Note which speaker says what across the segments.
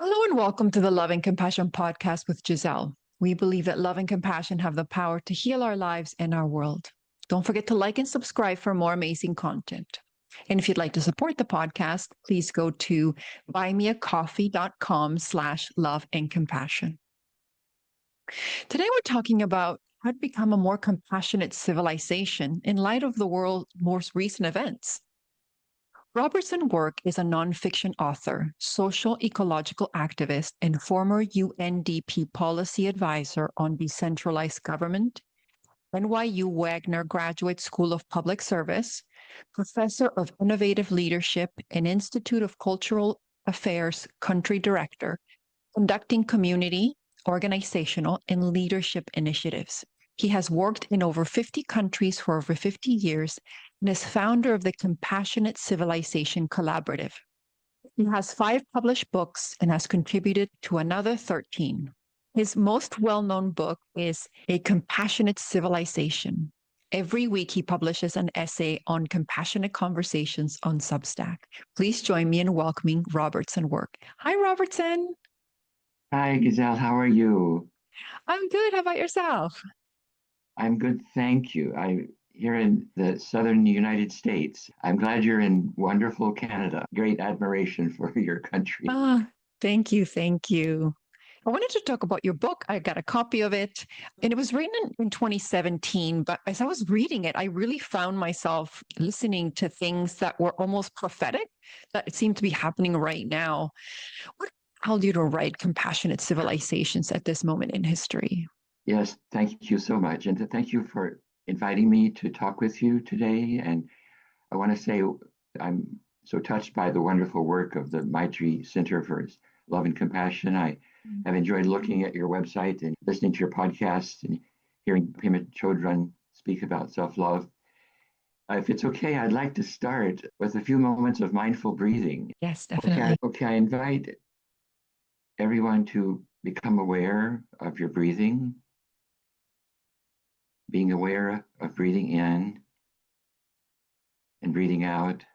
Speaker 1: Hello and welcome to the Love and Compassion podcast with Giselle. We believe that love and compassion have the power to heal our lives and our world. Don't forget to like and subscribe for more amazing content. And if you'd like to support the podcast, please go to buymeacoffee.com/love and compassion. Today we're talking about how to become a more compassionate civilization in light of the world's most recent events. Roberston Work is a nonfiction author, social ecological activist, and former UNDP policy advisor on decentralized government, NYU Wagner Graduate School of Public Service, professor of innovative leadership and Institute of Cultural Affairs country director, conducting community, organizational, and leadership initiatives. He has worked in over 50 countries for over 50 years and is founder of the Compassionate Civilization Collaborative. He has 5 published books and has contributed to another 13. His most well-known book is A Compassionate Civilization. Every week he publishes an essay on compassionate conversations on Substack. Please join me in welcoming Robertson Work. Hi, Robertson.
Speaker 2: Hi, Giselle. How are you?
Speaker 1: I'm good. How about yourself?
Speaker 2: I'm good, thank you. I'm here in the southern United States. I'm glad you're in wonderful Canada. Great admiration for your country.
Speaker 1: Ah, thank you. Thank you. I wanted to talk about your book. I got a copy of it, and it was written in 2017. But as I was reading it, I really found myself listening to things that were almost prophetic that seem to be happening right now. What compelled you to write Compassionate Civilizations at this moment in history?
Speaker 2: Yes, thank you so much. And thank you for inviting me to talk with you today. And I want to say I'm so touched by the wonderful work of the Maitri Center for Love and Compassion. I have enjoyed looking at your website and listening to your podcast and hearing Pema Chodron speak about self-love. If it's okay, I'd like to start with a few moments of mindful breathing.
Speaker 1: Yes, definitely.
Speaker 2: Okay, I invite everyone to become aware of your breathing, being aware of breathing in and breathing out,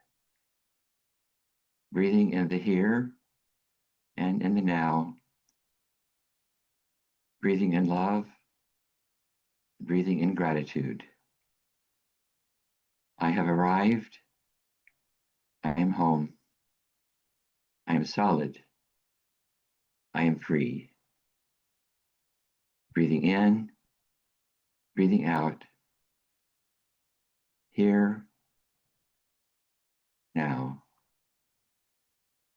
Speaker 2: breathing in the here and in the now, breathing in love, breathing in gratitude. I have arrived. I am home. I am solid. I am free. Breathing in, breathing out. Here, now.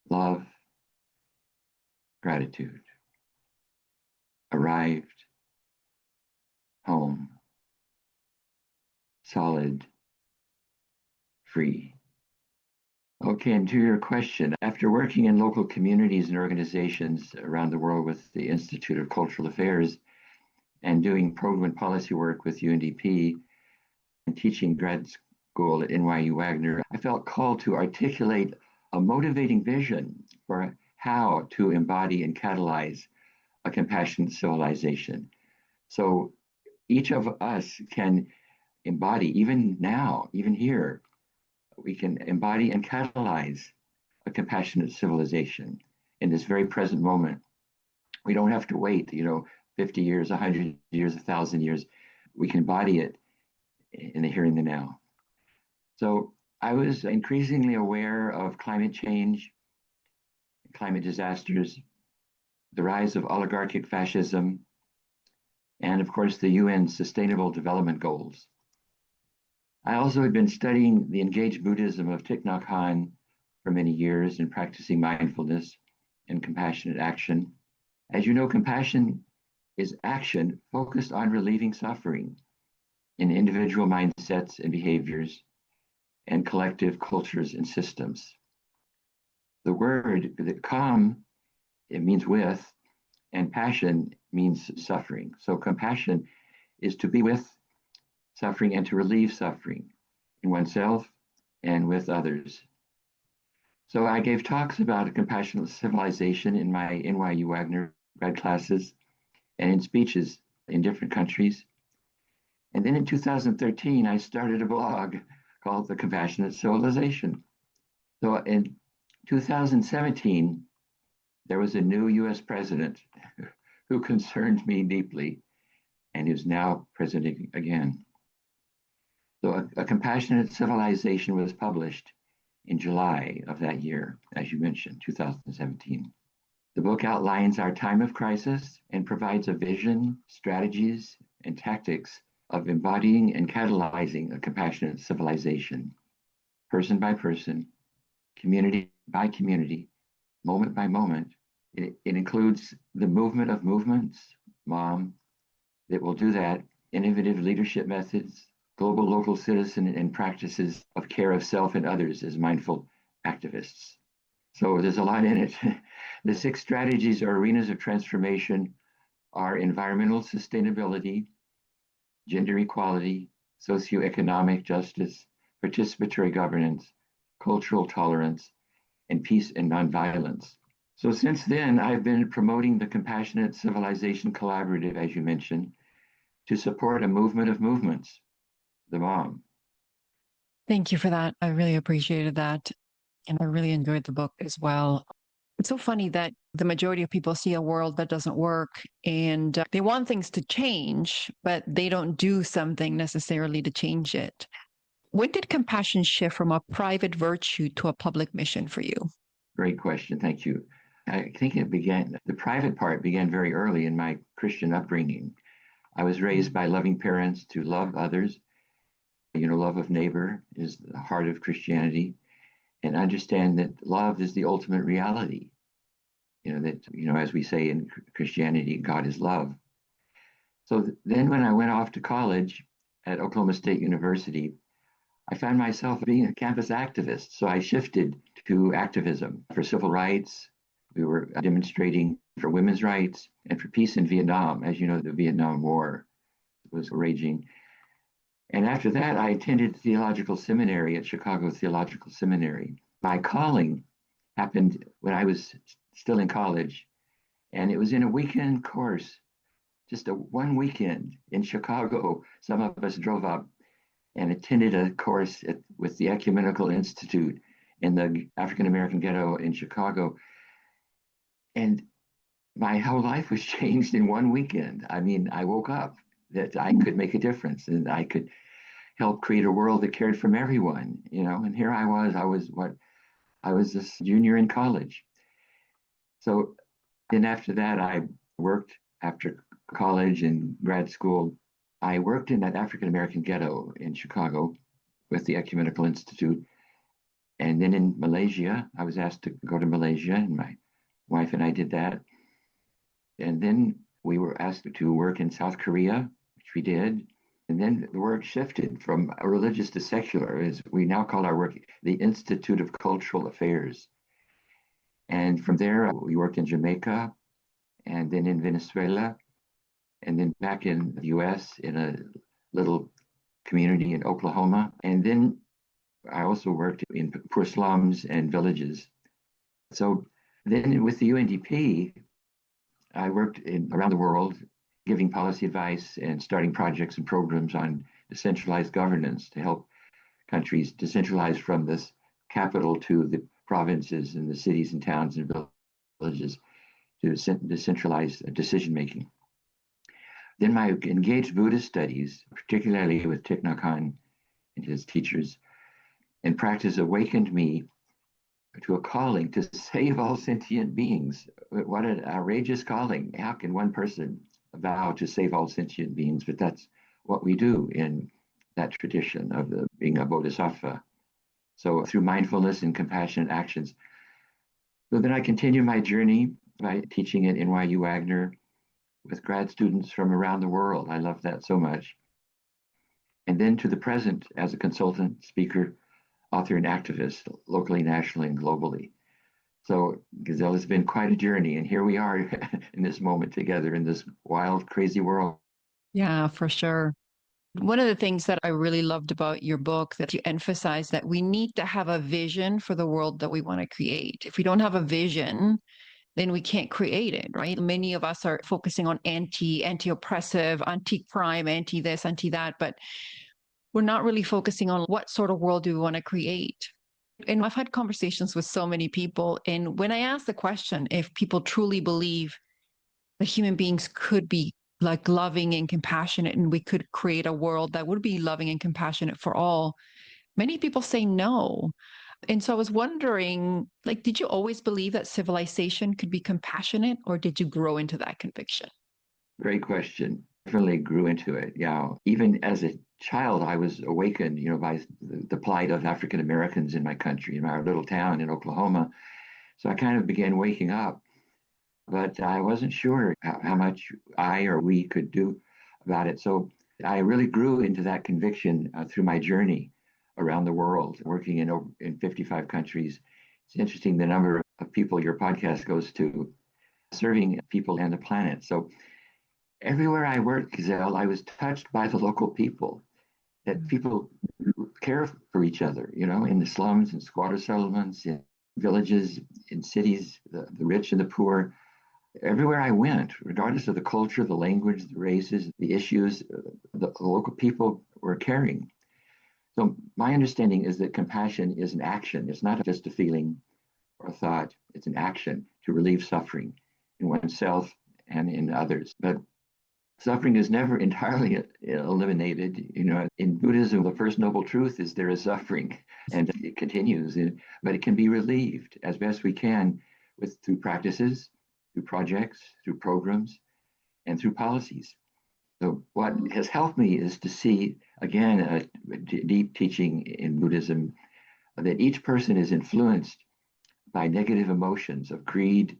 Speaker 2: Love, gratitude. Arrived, home, solid, free. Okay, and to your question, after working in local communities and organizations around the world with the Institute of Cultural Affairs and doing program and policy work with UNDP and teaching grad school at NYU Wagner, I felt called to articulate a motivating vision for how to embody and catalyze a compassionate civilization. So each of us can embody, even now, even here, we can embody and catalyze a compassionate civilization in this very present moment. We don't have to wait, 50 years, 100 years, 1,000 years. We can embody it in the here and the now. So I was increasingly aware of climate change, climate disasters, the rise of oligarchic fascism, and of course the UN Sustainable Development Goals. I also had been studying the engaged Buddhism of Thich Nhat Hanh for many years and practicing mindfulness and compassionate action. As you know, compassion is action focused on relieving suffering in individual mindsets and behaviors and collective cultures and systems. The word, the calm, it means with, and passion means suffering. So compassion is to be with suffering and to relieve suffering in oneself and with others. So I gave talks about a compassionate civilization in my NYU Wagner grad classes and in speeches in different countries. And then in 2013, I started a blog called The Compassionate Civilization. So in 2017, there was a new US president who concerned me deeply and who's now president again. So, a Compassionate Civilization was published in July of that year, as you mentioned, 2017. The book outlines our time of crisis and provides a vision, strategies, and tactics of embodying and catalyzing a compassionate civilization, person by person, community by community, moment by moment. It includes the movement of movements, MOM, that will do that, innovative leadership methods, global local citizen, and practices of care of self and others as mindful activists. So there's a lot in it. The 6 strategies or arenas of transformation are environmental sustainability, gender equality, socioeconomic justice, participatory governance, cultural tolerance, and peace and nonviolence. So since then, I've been promoting the Compassionate Civilization Collaborative, as you mentioned, to support a movement of movements, the MOM.
Speaker 1: Thank you for that. I really appreciated that. And I really enjoyed the book as well. It's so funny that the majority of people see a world that doesn't work and they want things to change, but they don't do something necessarily to change it. When did compassion shift from a private virtue to a public mission for you?
Speaker 2: Great question. Thank you. I think the private part began very early in my Christian upbringing. I was raised by loving parents to love others. Love of neighbor is the heart of Christianity, and understand that love is the ultimate reality. As we say in Christianity, God is love. So then when I went off to college at Oklahoma State University, I found myself being a campus activist. So I shifted to activism for civil rights. We were demonstrating for women's rights and for peace in Vietnam. As you know, the Vietnam War was raging. And after that, I attended theological seminary at Chicago Theological Seminary. My calling happened when I was still in college, and it was in a weekend course, just one weekend in Chicago. Some of us drove up and attended a course with the Ecumenical Institute in the African American ghetto in Chicago. And my whole life was changed in one weekend. I mean, I woke up that I could make a difference and I could help create a world that cared for everyone, and here I was this junior in college. So then after that, I worked after college and grad school. I worked in that African American ghetto in Chicago with the Ecumenical Institute. And then in Malaysia, I was asked to go to Malaysia, and my wife and I did that. And then we were asked to work in South Korea, which we did. And then the work shifted from religious to secular, as we now call our work the Institute of Cultural Affairs. And from there, we worked in Jamaica, and then in Venezuela, and then back in the US in a little community in Oklahoma. And then I also worked in poor slums and villages. So then with the UNDP, I worked around the world, giving policy advice and starting projects and programs on decentralized governance to help countries decentralize from this capital to the provinces and the cities and towns and villages to decentralized decision making. Then my engaged Buddhist studies, particularly with Thich Nhat Hanh and his teachers, and practice awakened me to a calling to save all sentient beings. What an outrageous calling. How can one person vow to save all sentient beings? But that's what we do in that tradition of being a bodhisattva. So through mindfulness and compassionate actions. So then I continue my journey by teaching at NYU Wagner with grad students from around the world. I love that so much. And then to the present as a consultant, speaker, author, and activist, locally, nationally, and globally. So Gazelle has been quite a journey, and here we are in this moment together in this wild, crazy world.
Speaker 1: Yeah, for sure. One of the things that I really loved about your book that you emphasize that we need to have a vision for the world that we want to create. If we don't have a vision, then we can't create it, right? Many of us are focusing on anti-oppressive, anti-crime, anti-this, anti-that, but we're not really focusing on what sort of world do we want to create. And I've had conversations with so many people. And when I ask the question, if people truly believe that human beings could be like loving and compassionate, and we could create a world that would be loving and compassionate for all, many people say no. And so I was wondering, like, did you always believe that civilization could be compassionate, or did you grow into that conviction?
Speaker 2: Great question. Definitely grew into it. Yeah. Even as a child, I was awakened, by the plight of African Americans in my country, in our little town in Oklahoma. So I kind of began waking up, but I wasn't sure how much I or we could do about it. So I really grew into that conviction through my journey around the world, working in 55 countries. It's interesting the number of people your podcast goes to, serving people and the planet. So everywhere I worked, Gazelle, I was touched by the local people, that
Speaker 1: Mm.
Speaker 2: people care for each other, in the slums and squatter settlements, in villages, in cities, the rich and the poor. Everywhere I went, regardless of the culture, the language, the races, the issues, the local people were caring. So my understanding is that compassion is an action. It's not just a feeling or a thought. It's an action to relieve suffering in oneself and in others. But suffering is never entirely eliminated. In Buddhism, the first noble truth is there is suffering, and it continues, but it can be relieved as best we can through practices, through projects, through programs, and through policies. So what has helped me is to see, again, a deep teaching in Buddhism that each person is influenced by negative emotions of greed,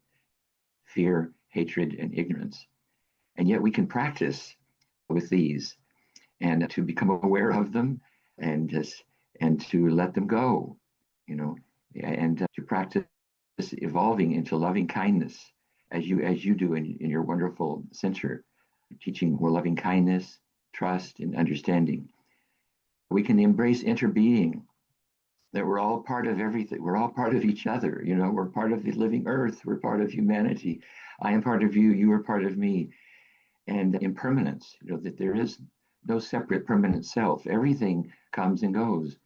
Speaker 2: fear, hatred, and ignorance. And yet we can practice with these and to become aware of them and just and to let them go, you know, and to practice evolving into loving kindness as you do in your wonderful center, teaching more loving kindness, trust, and understanding. We can embrace interbeing, that we're all part of everything. We're all part of each other. We're part of the living earth. We're part of humanity. I am part of you. You are part of me. And impermanence, that there is no separate permanent self. Everything comes and goes.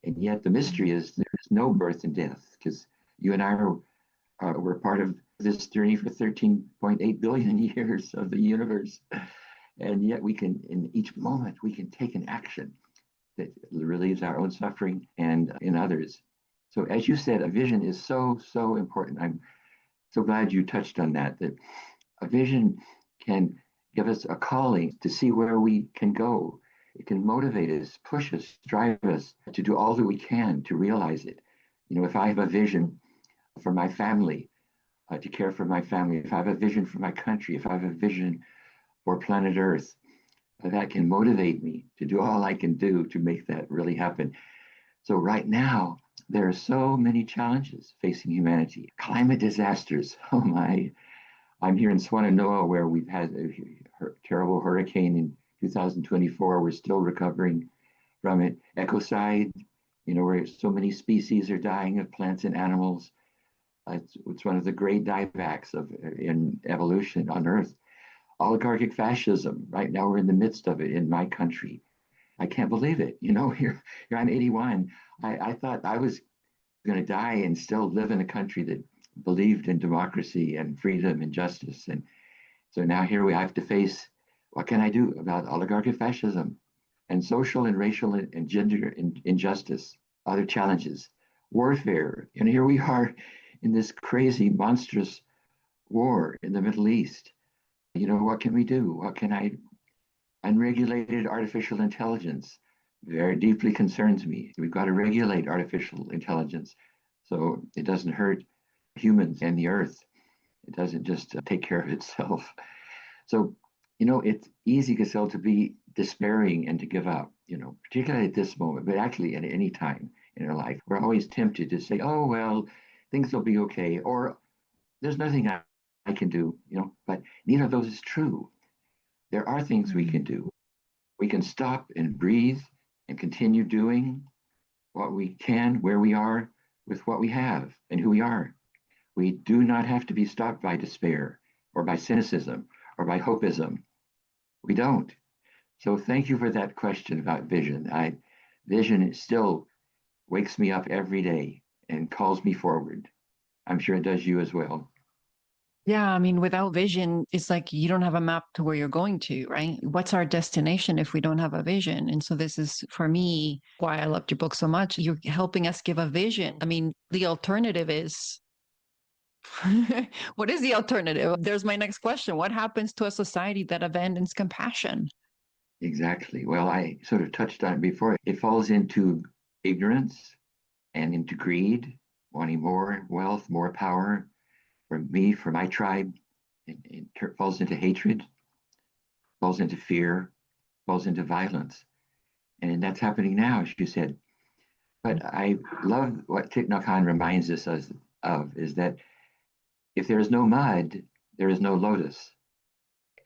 Speaker 2: And yet the mystery is there is no birth and death, because you and I we're part of this journey for 13.8 billion years of the universe. And yet we can, in each moment, we can take an action that relieves our own suffering and in others. So as you said, a vision is so, so important. I'm so glad you touched on that a vision can give us a calling to see where we can go. It can motivate us, push us, drive us to do all that we can to realize it. If I have a vision for my family, to care for my family, if I have a vision for my country, if I have a vision for planet Earth, that can motivate me to do all I can do to make that really happen. So right now, there are so many challenges facing humanity. Climate disasters. Oh my. I'm here in Swannanoa where we've had a terrible hurricane in 2024. We're still recovering from it. Ecocide, where so many species are dying of plants and animals. It's one of the great diebacks in evolution on Earth. Oligarchic fascism. Right now, we're in the midst of it in my country. I can't believe it. Here I'm 81. I thought I was going to die and still live in a country that believed in democracy and freedom and justice. And so now here we have to face, what can I do about oligarchic fascism and social and racial and gender injustice, other challenges, warfare. And here we are in this crazy, monstrous war in the Middle East. What can we do? What can I Unregulated artificial intelligence very deeply concerns me. We've got to regulate artificial intelligence so it doesn't hurt humans and the earth. It doesn't just take care of itself. So, it's easy, Giselle, to be despairing and to give up, particularly at this moment, but actually at any time in our life. We're always tempted to say, oh, well, things will be okay, or there's nothing I can do, but neither of those is true. There are things we
Speaker 1: Mm.
Speaker 2: can do. We can stop and breathe and continue doing what we can, where we are, with what we have and who we are. We do not have to be stopped by despair or by cynicism or by hopeism. We don't. So thank you for that question about vision. Vision is still wakes me up every day and calls me forward. I'm sure it does you as well.
Speaker 1: Yeah, I mean, without vision, it's like you don't have a map to where you're going to, right? What's our destination if we don't have a vision? And so, this is for me why I loved your book so much. You're helping us give a vision. I mean, the alternative is what is the alternative? There's my next question. What happens to a society that abandons compassion?
Speaker 2: Exactly. Well, I sort of touched on it before. It falls into ignorance and into greed, wanting more wealth, more power for me, for my tribe. It falls into hatred, falls into fear, falls into violence. And that's happening now, as you said. But I love what Thich Nhat Hanh reminds us of is that if there is no mud, there is no lotus.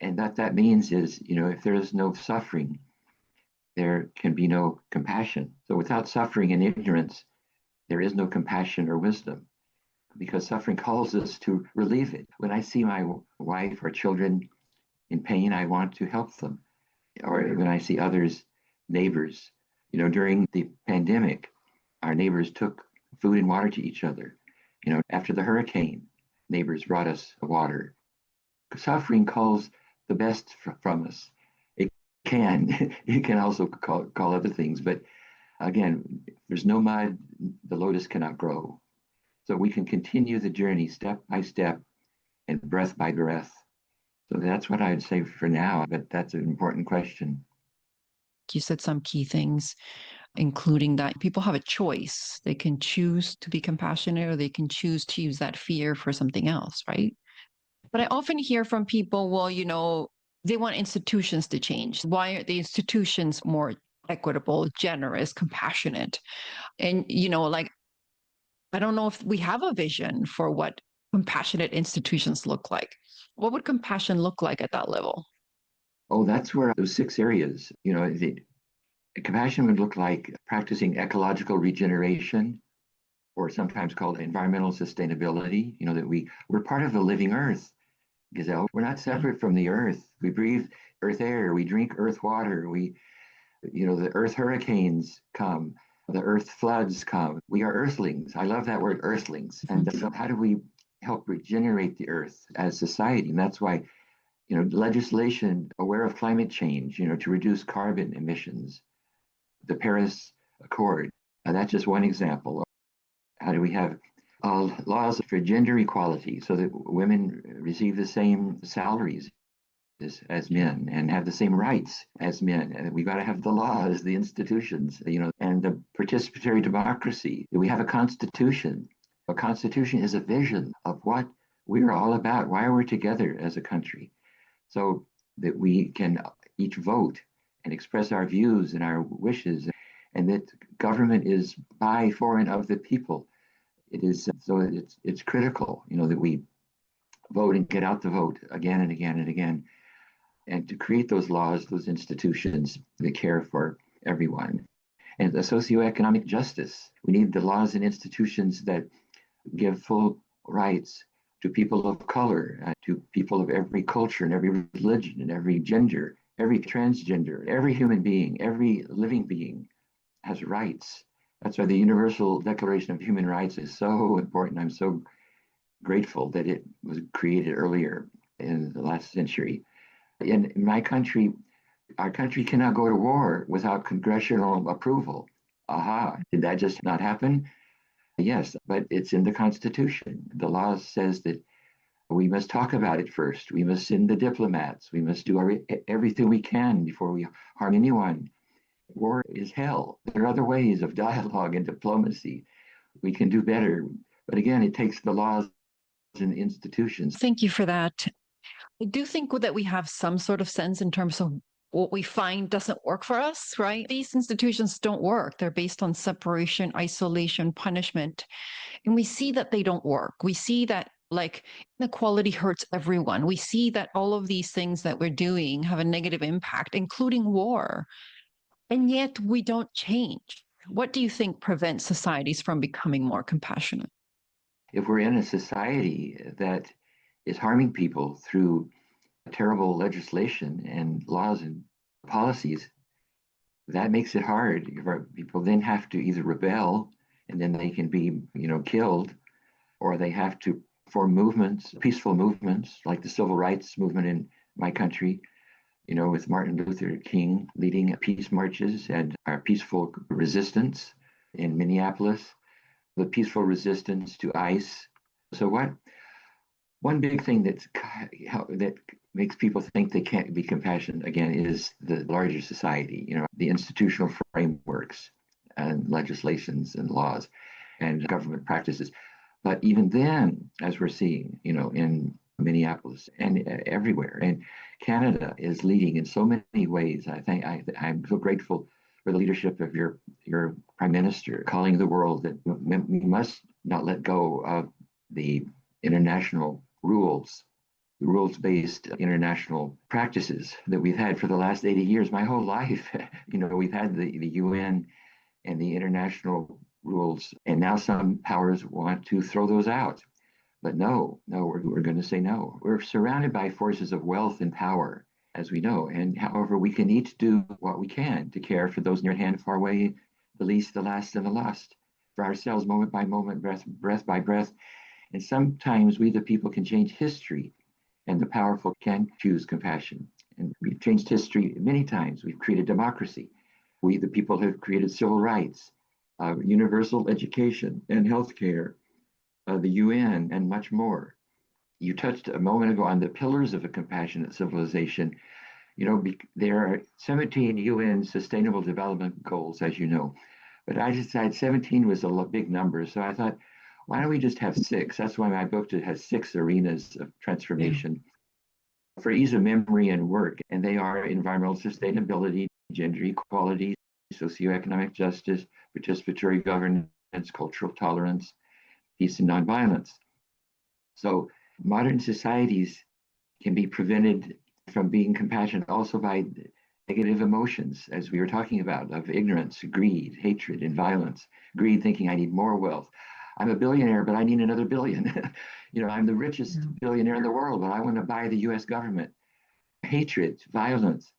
Speaker 2: And that means is, if there is no suffering, there can be no compassion. So without suffering and ignorance, there is no compassion or wisdom because suffering calls us to relieve it. When I see my wife or children in pain, I want to help them. Or when I see others, neighbors, during the pandemic, our neighbors took food and water to each other. After the hurricane, neighbors brought us water. Suffering calls the best from us. It can. It can also call other things. But again, if there's no mud, the lotus cannot grow. So we can continue the journey step by step and breath by breath. So that's what I'd say for now, but that's an important question.
Speaker 1: You said some key things, including that people have a choice. They can choose to be compassionate or they can choose to use that fear for something else, right? But I often hear from people, well, they want institutions to change. Why aren't the institutions more equitable, generous, compassionate? And, like, I don't know if we have a vision for what compassionate institutions look like. What would compassion look like at that level?
Speaker 2: Oh, that's where those 6 areas, the compassion would look like practicing ecological regeneration, or sometimes called environmental sustainability, that we're part of a living earth, Gazelle. We're not
Speaker 1: Yeah.
Speaker 2: separate from the earth. We breathe earth air, we drink earth water, the earth hurricanes come, the earth floods come. We are earthlings. I love that word, earthlings. And so how do we help regenerate the earth as society? And that's why, legislation aware of climate change, to reduce carbon emissions, the Paris Accord. That's just one example. How do we have laws for gender equality so that women receive the same salaries as men and have the same rights as men? And we got to have the laws, the institutions, and the participatory democracy. We have a constitution. A constitution is a vision of what we are all about, why we're together as a country, so that we can each vote and express our views and our wishes, and that government is by, for, and of the people. It is so it's critical, that we vote and get out the vote again and again and again, and to create those laws, those institutions that care for everyone. And the socioeconomic justice. We need the laws and institutions that give full rights to people of color, to people of every culture and every religion and every gender, every transgender, every human being, every living being has rights. That's why the Universal Declaration of Human Rights is so important. I'm so grateful that it was created earlier in the last century. In my country, our country cannot go to war without congressional approval. Aha, did that just not happen? Yes, but it's in the Constitution. The law says that we must talk about it first. We must send the diplomats. We must do everything we can before we harm anyone. War is hell. There are other ways of dialogue and diplomacy. We can do better. But again, it takes the laws and institutions.
Speaker 1: Thank you for that. I do think that we have some sort of sense in terms of what we find doesn't work for us, right? These institutions don't work. They're based on separation, isolation, punishment. And we see that they don't work. We see that like inequality hurts everyone. We see that all of these things that we're doing have a negative impact, including war. And yet we don't change. What do you think prevents societies from becoming more compassionate?
Speaker 2: If we're in a society that is harming people through terrible legislation and laws and policies, That makes it hard. People then have to either rebel and then they can be, killed, or they have to form movements, peaceful movements like the civil rights movement in my country, with Martin Luther King leading peace marches and our peaceful resistance in Minneapolis, the peaceful resistance to ICE. So what? One big thing that makes people think they can't be compassionate again is the larger society, the institutional frameworks and legislations and laws and government practices. But even then, as we're seeing, in Minneapolis and everywhere, and Canada is leading in so many ways. I'm so grateful for the leadership of your prime minister, calling the world that we must not let go of the international rules, the rules-based international practices that we've had for the last 80 years. My whole life, we've had the UN and the international rules, and now some powers want to throw those out. But no, we're going to say no. We're surrounded by forces of wealth and power, as we know. And however, we can each do what we can to care for those near hand, far away, the least, the last, and the lost, for ourselves, moment by moment, breath by breath. And sometimes we, the people, can change history, and the powerful can choose compassion. And we've changed history many times. We've created democracy. We, the people, have created civil rights, universal education and healthcare, the UN, and much more. You touched a moment ago on the pillars of a compassionate civilization. There are 17 UN Sustainable Development Goals, as you know, but I decided 17 was a big number. So I thought, why don't we just have six? That's why my book has six arenas of
Speaker 1: Yeah.
Speaker 2: transformation for ease of memory and work. And they are environmental sustainability, gender equality, socioeconomic justice, participatory governance, cultural tolerance, peace and nonviolence. So modern societies can be prevented from being compassionate also by negative emotions, as we were talking about, of ignorance, greed, hatred, and violence. Greed, thinking I need more wealth. I'm a billionaire, but I need another billion. I'm the richest
Speaker 1: Yeah.
Speaker 2: billionaire in the world, but I want to buy the US government. Hatred, violence.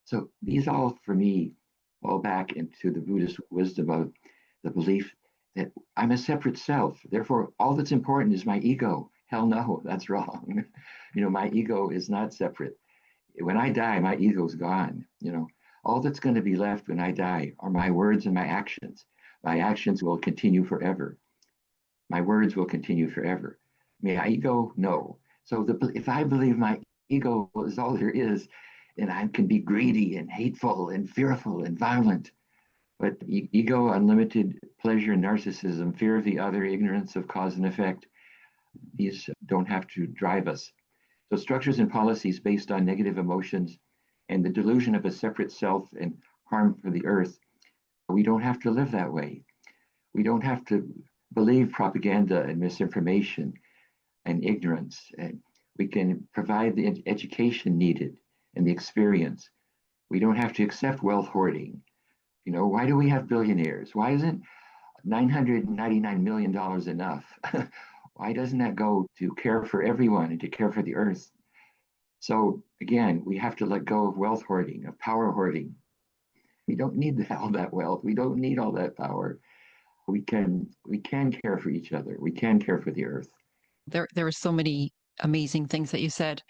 Speaker 2: So these all, for me, fall back into the Buddhist wisdom of the belief that I'm a separate self. Therefore, all that's important is my ego. Hell no, that's wrong. My ego is not separate. When I die, my ego's gone. All that's going to be left when I die are my words and my actions. My actions will continue forever. My words will continue forever. My ego, no. So if I believe my ego is all there is, then I can be greedy and hateful and fearful and violent. But ego, unlimited pleasure, narcissism, fear of the other, ignorance of cause and effect, these don't have to drive us. So structures and policies based on negative emotions and the delusion of a separate self and harm for the earth, we don't have to live that way. We don't have to believe propaganda and misinformation and ignorance. And we can provide the education needed and the experience. We don't have to accept wealth hoarding. Why do we have billionaires? Why isn't $999 million enough? Why doesn't that go to care for everyone and to care for the earth? So again, we have to let go of wealth hoarding, of power hoarding. We don't need all that wealth. We don't need all that power. We can care for each other. We can care for the earth.
Speaker 1: There were so many amazing things that you said.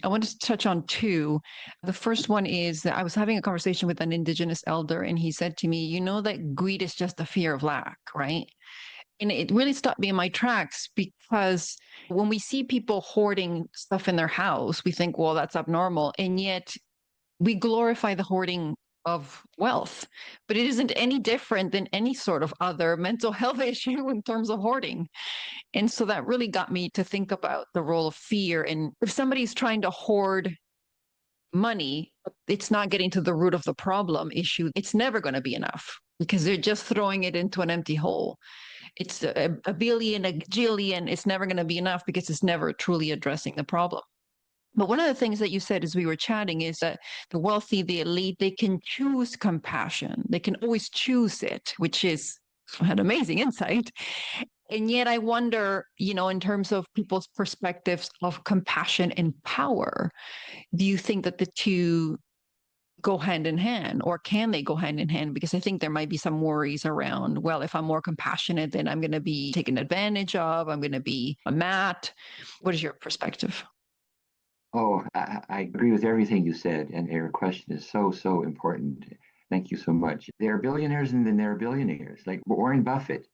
Speaker 1: I wanted to touch on two. The first one is that I was having a conversation with an Indigenous elder, and he said to me, that greed is just the fear of lack, right? And it really stopped me in my tracks because when we see people hoarding stuff in their house, we think, well, that's abnormal. And yet we glorify the hoarding of wealth, but it isn't any different than any sort of other mental health issue in terms of hoarding. And so that really got me to think about the role of fear. And if somebody's trying to hoard money, it's not getting to the root of the problem issue. It's never going to be enough because they're just throwing it into an empty hole. It's a billion, a jillion. It's never going to be enough because it's never truly addressing the problem. But one of the things that you said as we were chatting is that the wealthy, the elite, they can choose compassion. They can always choose it, which is an amazing insight. And yet I wonder, in terms of people's perspectives of compassion and power, do you think that the two go hand in hand, or can they go hand in hand? Because I think there might be some worries around, well, if I'm more compassionate, then I'm going to be taken advantage of, I'm going to be a mat. What is your perspective?
Speaker 2: Oh, I agree with everything you said, and your question is so, so important. Thank you so much. There are billionaires and then there are billionaires. Like Warren Buffett,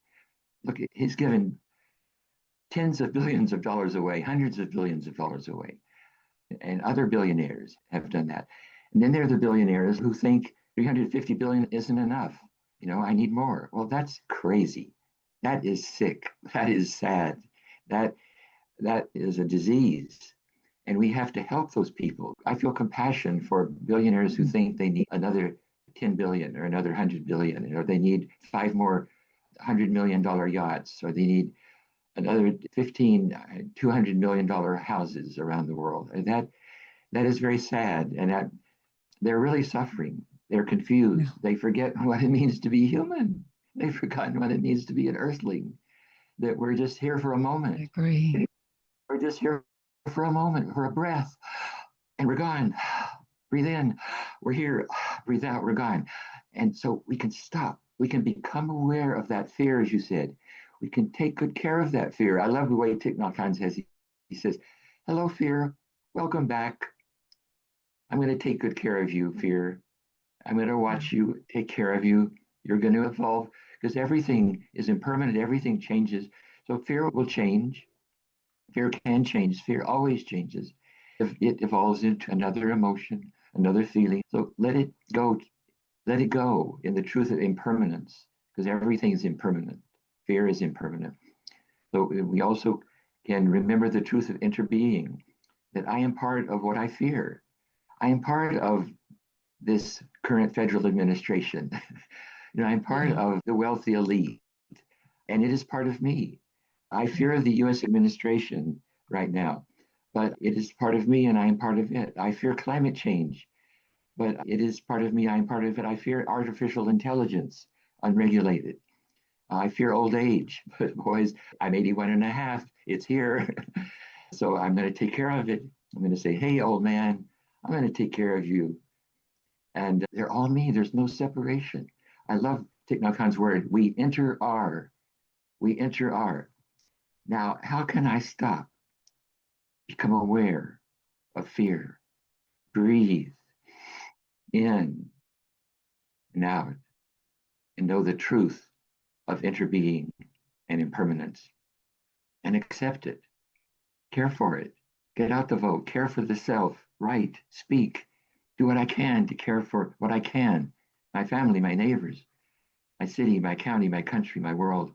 Speaker 2: look, he's given tens of billions of dollars away, hundreds of billions of dollars away, and other billionaires have done that. And then there are the billionaires who think 350 billion isn't enough. I need more. Well, that's crazy. That is sick. That is sad. That that is a disease. And we have to help those people. I feel compassion for billionaires who think they need another 10 billion or another 100 billion, or they need five more $100 million yachts, or they need another 15, $200 million houses around the world. And that is very sad. And that they're really suffering. They're
Speaker 1: Yeah,
Speaker 2: confused. They forget what it means to be human. They've forgotten what it means to be an earthling, that we're just here for a
Speaker 1: I
Speaker 2: moment.
Speaker 1: agree.
Speaker 2: We're just here for a moment, for a breath, and we're gone. Breathe in, we're here. Breathe out, we're gone. And so we can stop. We can become aware of that fear, as you said. We can take good care of that fear. I love the way Thich Nhat Hanh says, he says, hello, fear. Welcome back. I'm going to take good care of you, fear. I'm going to
Speaker 1: Yeah,
Speaker 2: watch you, take care of you. You're going to evolve because everything is impermanent, everything changes. So fear will change. Fear can change. Fear always changes. If it evolves into another emotion, another feeling. So let it go. Let it go in the truth of impermanence, because everything is impermanent. Fear is impermanent. So we also can remember the truth of interbeing, that I am part of what I fear. I am part of this current federal administration. I'm part
Speaker 1: yeah,
Speaker 2: of the wealthy elite, and it is part of me. I fear the US administration right now, but it is part of me and I am part of it. I fear climate change, but it is part of me. I am part of it. I fear artificial intelligence, unregulated. I fear old age, but boys, I'm 81 and a half. It's here. So I'm going to take care of it. I'm going to say, hey, old man, I'm going to take care of you. And they're all me. There's no separation. I love Thich Nhat Hanh's word. We enter our. We enter our. Now, how can I stop? Become aware of fear. Breathe in and out and know the truth of interbeing and impermanence and accept it. Care for it. Get out the vote. Care for the self. Write, speak. Do what I can to care for what I can. My family, my neighbors, my city, my county, my country, my world.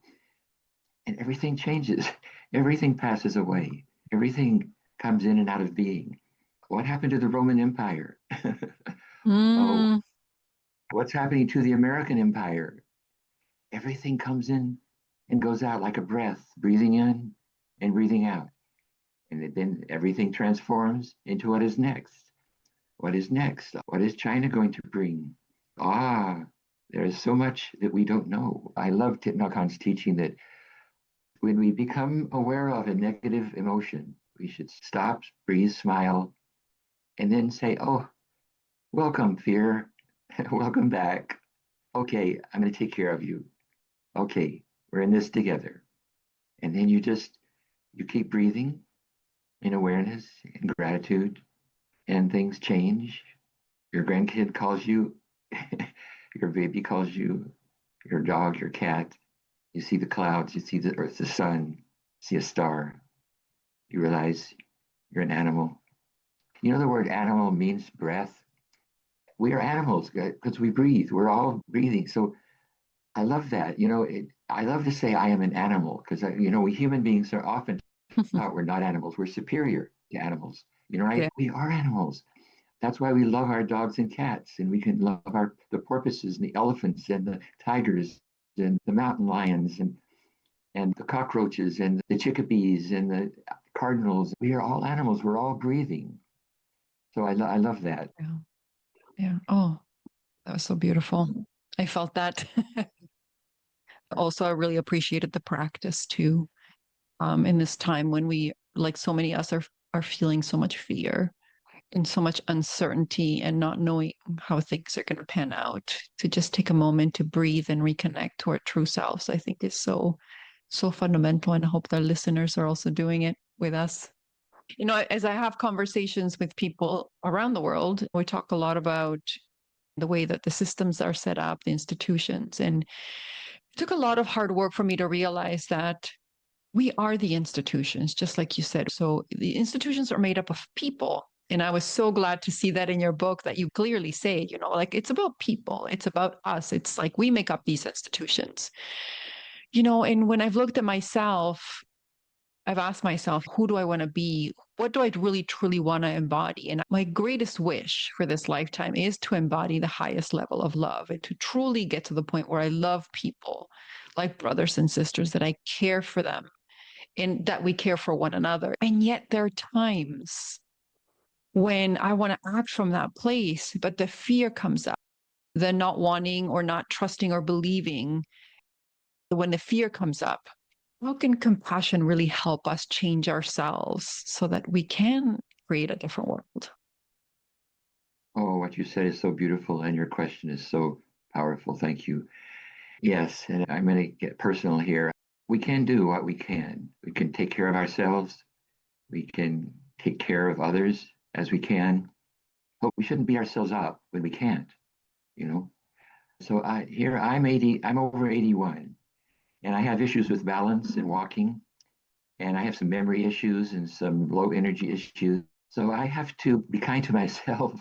Speaker 2: And everything changes. Everything passes away. Everything comes in and out of being. What happened to the Roman Empire? Oh,
Speaker 1: mm,
Speaker 2: what's happening to the American Empire? Everything comes in and goes out like a breath, breathing in and breathing out. And then everything transforms into what is next. What is next? What is China going to bring? Ah, there is so much that we don't know. I love Thich Nhat Hanh's teaching that when we become aware of a negative emotion, we should stop, breathe, smile, and then say, oh, welcome, fear. Welcome back. Okay, I'm going to take care of you. Okay, we're in this together. And then you keep breathing in awareness and gratitude, and things change. Your grandkid calls you, your baby calls you, your dog, your cat. You see the clouds, you see the earth, the sun, see a star. You realize you're an animal. The word animal means breath. We are animals because we breathe. We're all breathing. So I love that. I love to say I am an animal because, we human beings are often thought we're not animals. We're superior to animals. Right?
Speaker 1: yeah,
Speaker 2: We are animals. That's why we love our dogs and cats, and we can love the porpoises and the elephants and the tigers and the mountain lions and the cockroaches and the chickadees and the cardinals. We are all animals. We're all breathing. So I love that.
Speaker 1: yeah, yeah. Oh, that was so beautiful. I felt that. Also, I really appreciated the practice too. In this time when we, like so many of us, are feeling so much fear. in so much uncertainty and not knowing how things are going to pan out, to just take a moment to breathe and reconnect to our true selves, I think is so fundamental. And I hope that listeners are also doing it with us. As I have conversations with people around the world, we talk a lot about the way that the systems are set up, the institutions. And it took a lot of hard work for me to realize that we are the institutions, just like you said. So the institutions are made up of people. And I was so glad to see that in your book, that you clearly say, like it's about people, it's about us. It's like we make up these institutions. And when I've looked at myself, I've asked myself, who do I want to be? What do I really truly want to embody? And my greatest wish for this lifetime is to embody the highest level of love and to truly get to the point where I love people like brothers and sisters, that I care for them and that we care for one another. And yet there are times when I want to act from that place, but the fear comes up, the not wanting or not trusting or believing. When the fear comes up, how can compassion really help us change ourselves so that we can create a different world?
Speaker 2: Oh, what you said is so beautiful, and your question is so powerful. Thank you. Yes, and I'm going to get personal here. We can do what we can. We can take care of ourselves. We can take care of others as we can, but we shouldn't beat ourselves up when we can't, you know? So I'm 80, I'm over 81, and I have issues with balance and walking, and I have some memory issues and some low energy issues. So I have to be kind to myself.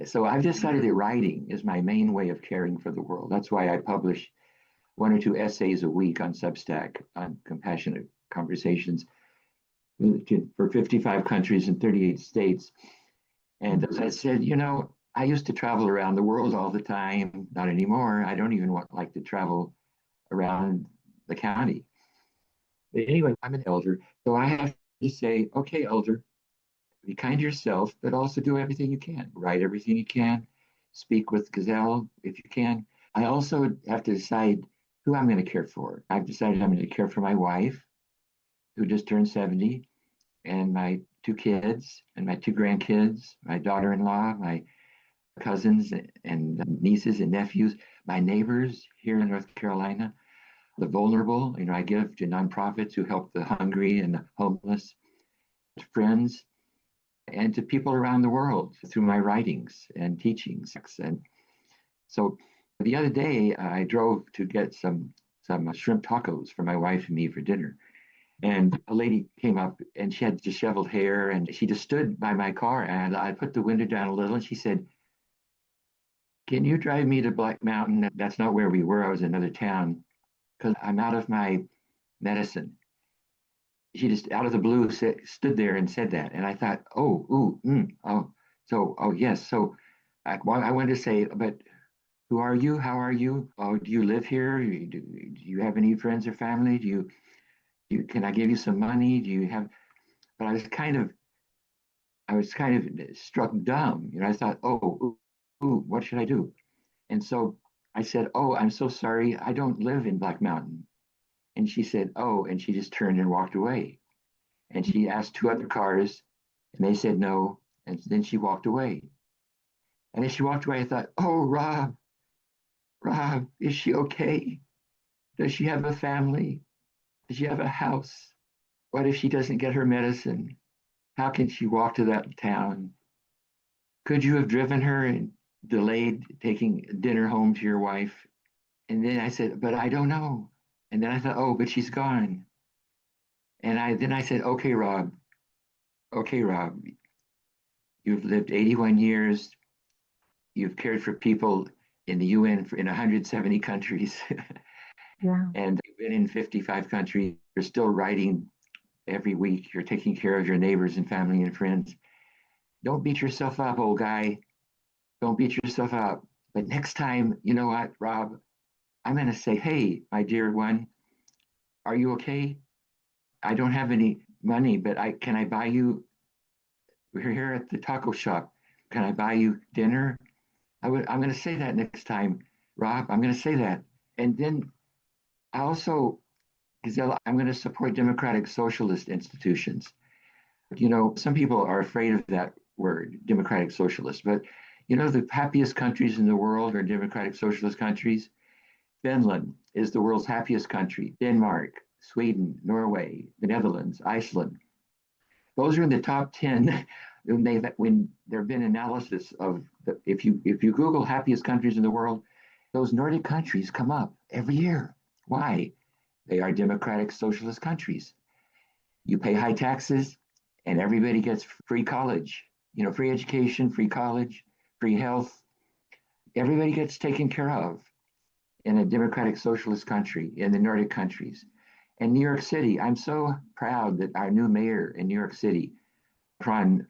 Speaker 2: So I've decided that writing is my main way of caring for the world. That's why I publish one or two essays a week on Substack on compassionate conversations for 55 countries and 38 states. And as I said, I used to travel around the world all the time. Not anymore. I don't even like to travel around the county. But anyway, I'm an elder, so I have to say, okay, elder, be kind to yourself, but also do everything you can. Write everything you can. Speak with Gazelle if you can. I also have to decide who I'm going to care for. I've decided I'm going to care for my wife, who just turned 70, and my two kids and my two grandkids, my daughter-in-law, my cousins and nieces and nephews, my neighbors here in North Carolina, the vulnerable. I give to nonprofits who help the hungry and the homeless, to friends, and to people around the world through my writings and teachings. And so the other day, I drove to get some shrimp tacos for my wife and me for dinner. And a lady came up and she had disheveled hair and she just stood by my car, and I put the window down a little and she said, "Can you drive me to Black Mountain?" That's not where we were. I was in another town because I'm out of my medicine. She just out of the blue stood there and said that. And I thought, oh, ooh, oh, oh, yes. So I wanted to say, but who are you? How are you? Oh, do you live here? Do you have any friends or family? Can I give you some money? Do you have, but I was kind of struck dumb. I thought, oh, ooh, what should I do? And so I said, oh, I'm so sorry. I don't live in Black Mountain. And she said, oh, and she just turned and walked away. And she asked two other cars, and they said no. And then she walked away. And as she walked away, I thought, oh, Rob, is she okay? Does she have a family? Does she have a house? What if she doesn't get her medicine? How can she walk to that town? Could you have driven her and delayed taking dinner home to your wife? And then I said, but I don't know. And then I thought, oh, but she's gone. And I said, okay, Rob, you've lived 81 years. You've cared for people in the UN in 170 countries,
Speaker 1: Yeah.
Speaker 2: and you've been in 55 countries. You're still writing every week. You're taking care of your neighbors and family and friends. Don't beat yourself up, old guy. Don't beat yourself up. But next time, you know what, Rob? I'm going to say, hey, my dear one, are you okay? I don't have any money, but can I buy you? We're here at the taco shop. Can I buy you dinner? I'm going to say that next time, Rob. I'm going to say that. And then I also, Gazelle, I'm going to support democratic socialist institutions. Some people are afraid of that word, democratic socialist. But the happiest countries in the world are democratic socialist countries. Finland is the world's happiest country. Denmark, Sweden, Norway, the Netherlands, Iceland. Those are in the top 10 when there have been analysis of if you Google happiest countries in the world, those Nordic countries come up every year. Why? They are democratic socialist countries. You pay high taxes and everybody gets free college, free education, free college, free health. Everybody gets taken care of in a democratic socialist country, in the Nordic countries. And New York City, I'm so proud that our new mayor in New York City, Pran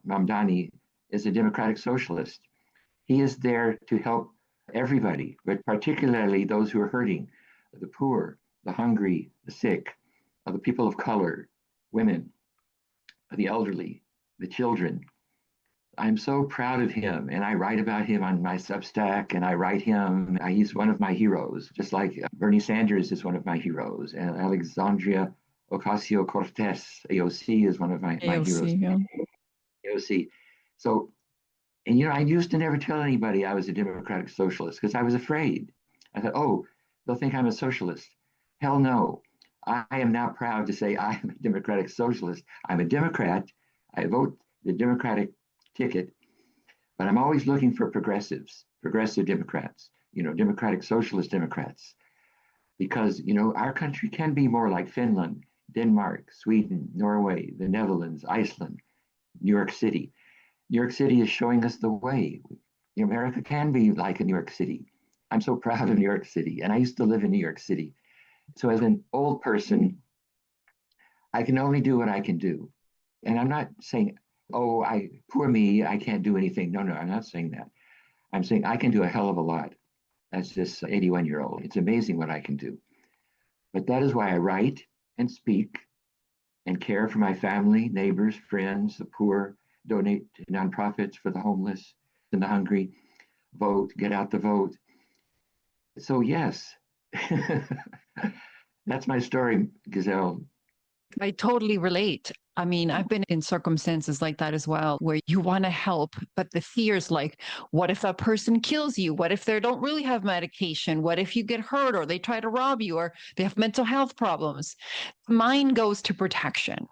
Speaker 2: Mamdani, is a democratic socialist. He is there to help everybody, but particularly those who are hurting, the poor, the hungry, the sick, the people of color, women, the elderly, the children. I'm so proud of him, and I write about him on my Substack, and I write him. He's one of my heroes, just like Bernie Sanders is one of my heroes, and Alexandria Ocasio-Cortez, AOC, is one of my heroes.
Speaker 1: AOC, yeah.
Speaker 2: AOC. So, and I used to never tell anybody I was a democratic socialist because I was afraid. I thought, oh, they'll think I'm a socialist. Hell no. I am now proud to say I am a democratic socialist. I'm a Democrat. I vote the Democratic ticket, but I'm always looking for progressive Democrats, democratic socialist Democrats, because, our country can be more like Finland, Denmark, Sweden, Norway, the Netherlands, Iceland, New York City. New York City is showing us the way. America can be like a New York City. I'm so proud of New York City, and I used to live in New York City. So as an old person, I can only do what I can do. And I'm not saying, oh, poor me, I can't do anything. No, I'm not saying that. I'm saying I can do a hell of a lot as this 81-year-old. It's amazing what I can do. But that is why I write and speak and care for my family, neighbors, friends, the poor, donate to nonprofits for the homeless and the hungry, vote, get out the vote. So yes, that's my story, Gazelle.
Speaker 1: I totally relate. I mean, I've been in circumstances like that as well, where you want to help, but the fear's like, what if that person kills you? What if they don't really have medication? What if you get hurt or they try to rob you or they have mental health problems? Mine goes to protection.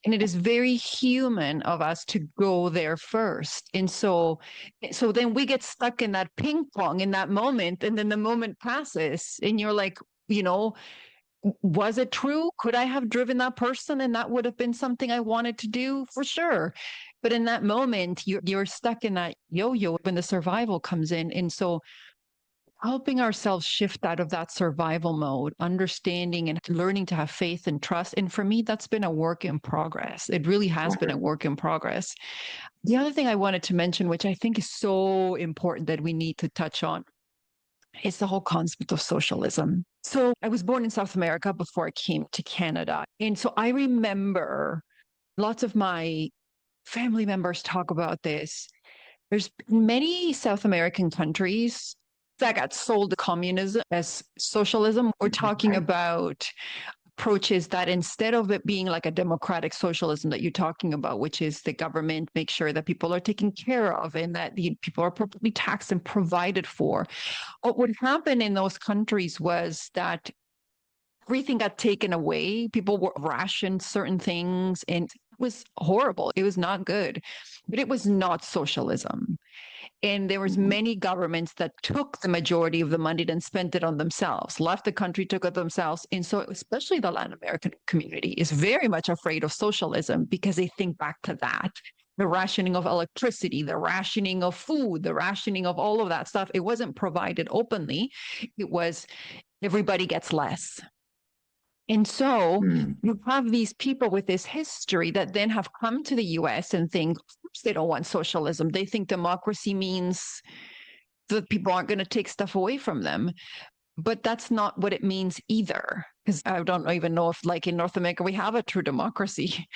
Speaker 1: And it is very human of us to go there first. And so then we get stuck in that ping pong in that moment. And then the moment passes and you're like, was it true? Could I have driven that person and that would have been something I wanted to do? For sure. But in that moment, you're stuck in that yo-yo when the survival comes in. And so helping ourselves shift out of that survival mode, understanding and learning to have faith and trust. And for me, that's been a work in progress. It really has been a work in progress. The other thing I wanted to mention, which I think is so important that we need to touch on, is the whole concept of socialism. So I was born in South America before I came to Canada. And so I remember lots of my family members talk about this. There's many South American countries that got sold to communism as socialism. We're talking about approaches that instead of it being like a democratic socialism that you're talking about, which is the government make sure that people are taken care of and that the people are properly taxed and provided for. What would happen in those countries was that everything got taken away. People were rationed certain things and it was horrible. It was not good, but it was not socialism. And there was many governments that took the majority of the money and spent it on themselves, left the country, took it themselves. And so especially the Latin American community is very much afraid of socialism because they think back to that. The rationing of electricity, the rationing of food, the rationing of all of that stuff. It wasn't provided openly. It was everybody gets less. And so you have these people with this history that then have come to the US and think, of course, they don't want socialism. They think democracy means that people aren't going to take stuff away from them. But that's not what it means either. Because I don't even know if, like in North America, we have a true democracy.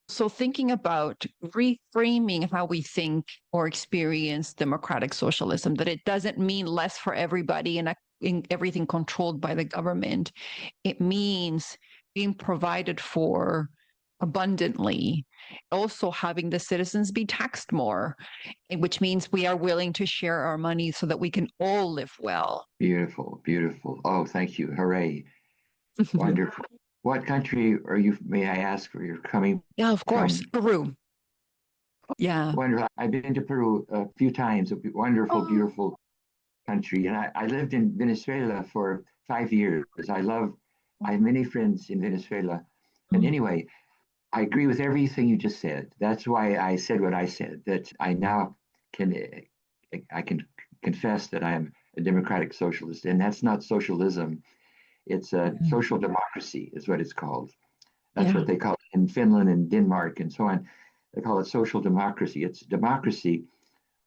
Speaker 1: So thinking about reframing how we think or experience democratic socialism, that it doesn't mean less for everybody and in everything controlled by the government. It means being provided for abundantly Also, having the citizens be taxed more, which means we are willing to share our money so that we can all live well.
Speaker 2: Beautiful, beautiful. Oh, thank you. Hooray. Wonderful. What country are you, may I ask, where you're coming
Speaker 1: Yeah, of course.
Speaker 2: from?
Speaker 1: Peru. Yeah.
Speaker 2: Wonderful. I've been to Peru a few times. A wonderful,
Speaker 1: Oh.
Speaker 2: beautiful country. And I lived in Venezuela for 5 years. I have many friends in Venezuela. And
Speaker 1: Mm.
Speaker 2: anyway, I agree with everything you just said. That's why I said what I said, that I now can, I can confess that I am a democratic socialist. And that's not socialism. It's a
Speaker 1: Mhm.
Speaker 2: social democracy is what it's called. That's
Speaker 1: Yeah.
Speaker 2: what they call it in Finland and Denmark and so on. They call it social democracy. It's democracy,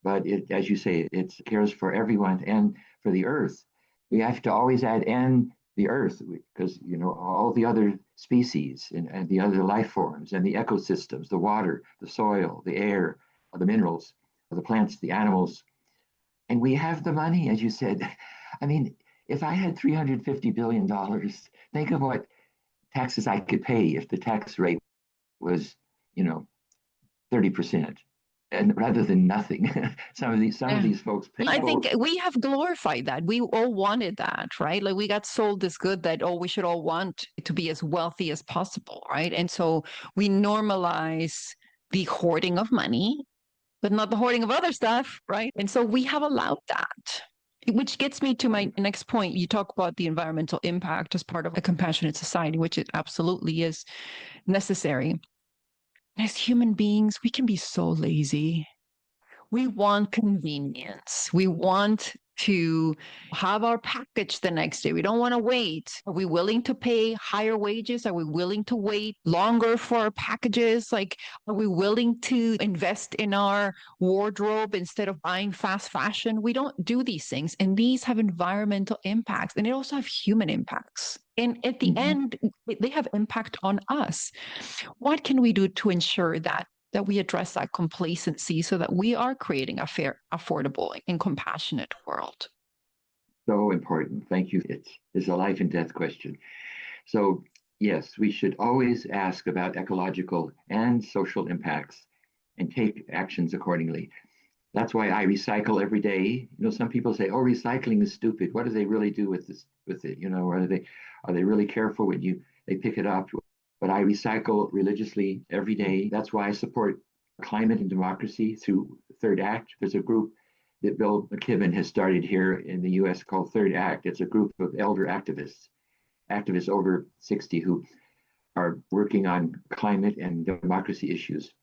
Speaker 2: but it, as you say, it cares for everyone and for the earth. We have to always add and the earth because all the other species and the other life forms and the ecosystems, the water, the soil, the air, the minerals, the plants, the animals, and we have the money, as you said. I mean, if I had $350 billion, think of what taxes I could pay if the tax rate was, you know, 30%, and rather than nothing. Some of
Speaker 1: Yeah.
Speaker 2: these folks pay
Speaker 1: I think
Speaker 2: both.
Speaker 1: we have glorified that. We all wanted that, right? Like we got sold this good that, oh, we should all want to be as wealthy as possible, right? And so we normalize the hoarding of money, but not the hoarding of other stuff, right? And so we have allowed that. Which gets me to my next point. You talk about the environmental impact as part of a compassionate society, which it absolutely is necessary. As human beings, we can be so lazy. We want convenience. We want to have our package the next day. We don't want to wait. Are we willing to pay higher wages? Are we willing to wait longer for our packages? Like, are we willing to invest in our wardrobe instead of buying fast fashion? We don't do these things. And these have environmental impacts and they also have human impacts. And at the
Speaker 2: Mhm.
Speaker 1: end, they have impact on us. What can we do to ensure that we address that complacency so that we are creating a fair, affordable, and compassionate world?
Speaker 2: So important. Thank you. It's a life and death question. So, yes, we should always ask about ecological and social impacts and take actions accordingly. That's why I recycle every day. Some people say, "Oh, recycling is stupid. What do they really do with this with it? Are they really careful when they pick it up?" But I recycle religiously every day. That's why I support climate and democracy through Third Act. There's a group that Bill McKibben has started here in the US called Third Act. It's a group of elder activists over 60 who are working on climate and democracy issues.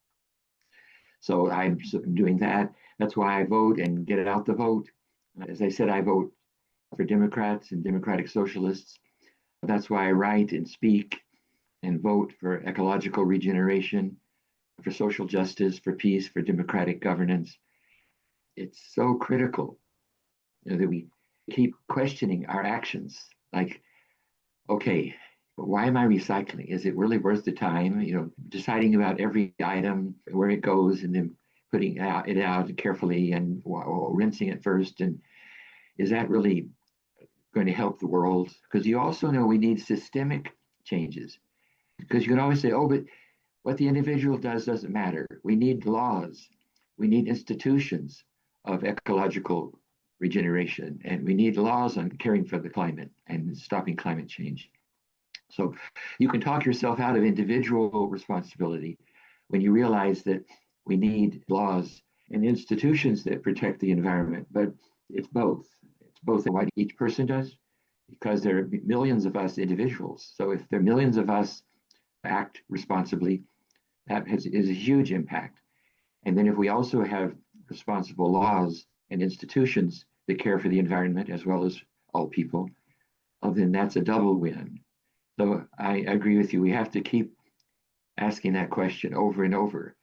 Speaker 2: So I'm doing that. That's why I vote and get it out the vote. As I said, I vote for Democrats and Democratic Socialists. That's why I write and speak and vote for ecological regeneration, for social justice, for peace, for democratic governance. It's so critical, that we keep questioning our actions. Like, okay, why am I recycling? Is it really worth the time? Deciding about every item, where it goes, and then putting it out carefully and rinsing it first. And is that really going to help the world? Because you also know we need systemic changes. Because you can always say, oh, but what the individual does doesn't matter. We need laws. We need institutions of ecological regeneration, and we need laws on caring for the climate and stopping climate change. So you can talk yourself out of individual responsibility when you realize that we need laws and institutions that protect the environment, but it's both. It's both what each person does, because there are millions of us individuals. So if there are millions of us act responsibly, is a huge impact. And then if we also have responsible laws and institutions that care for the environment as well as all people, then that's a double win. So I agree with you. We have to keep asking that question over and over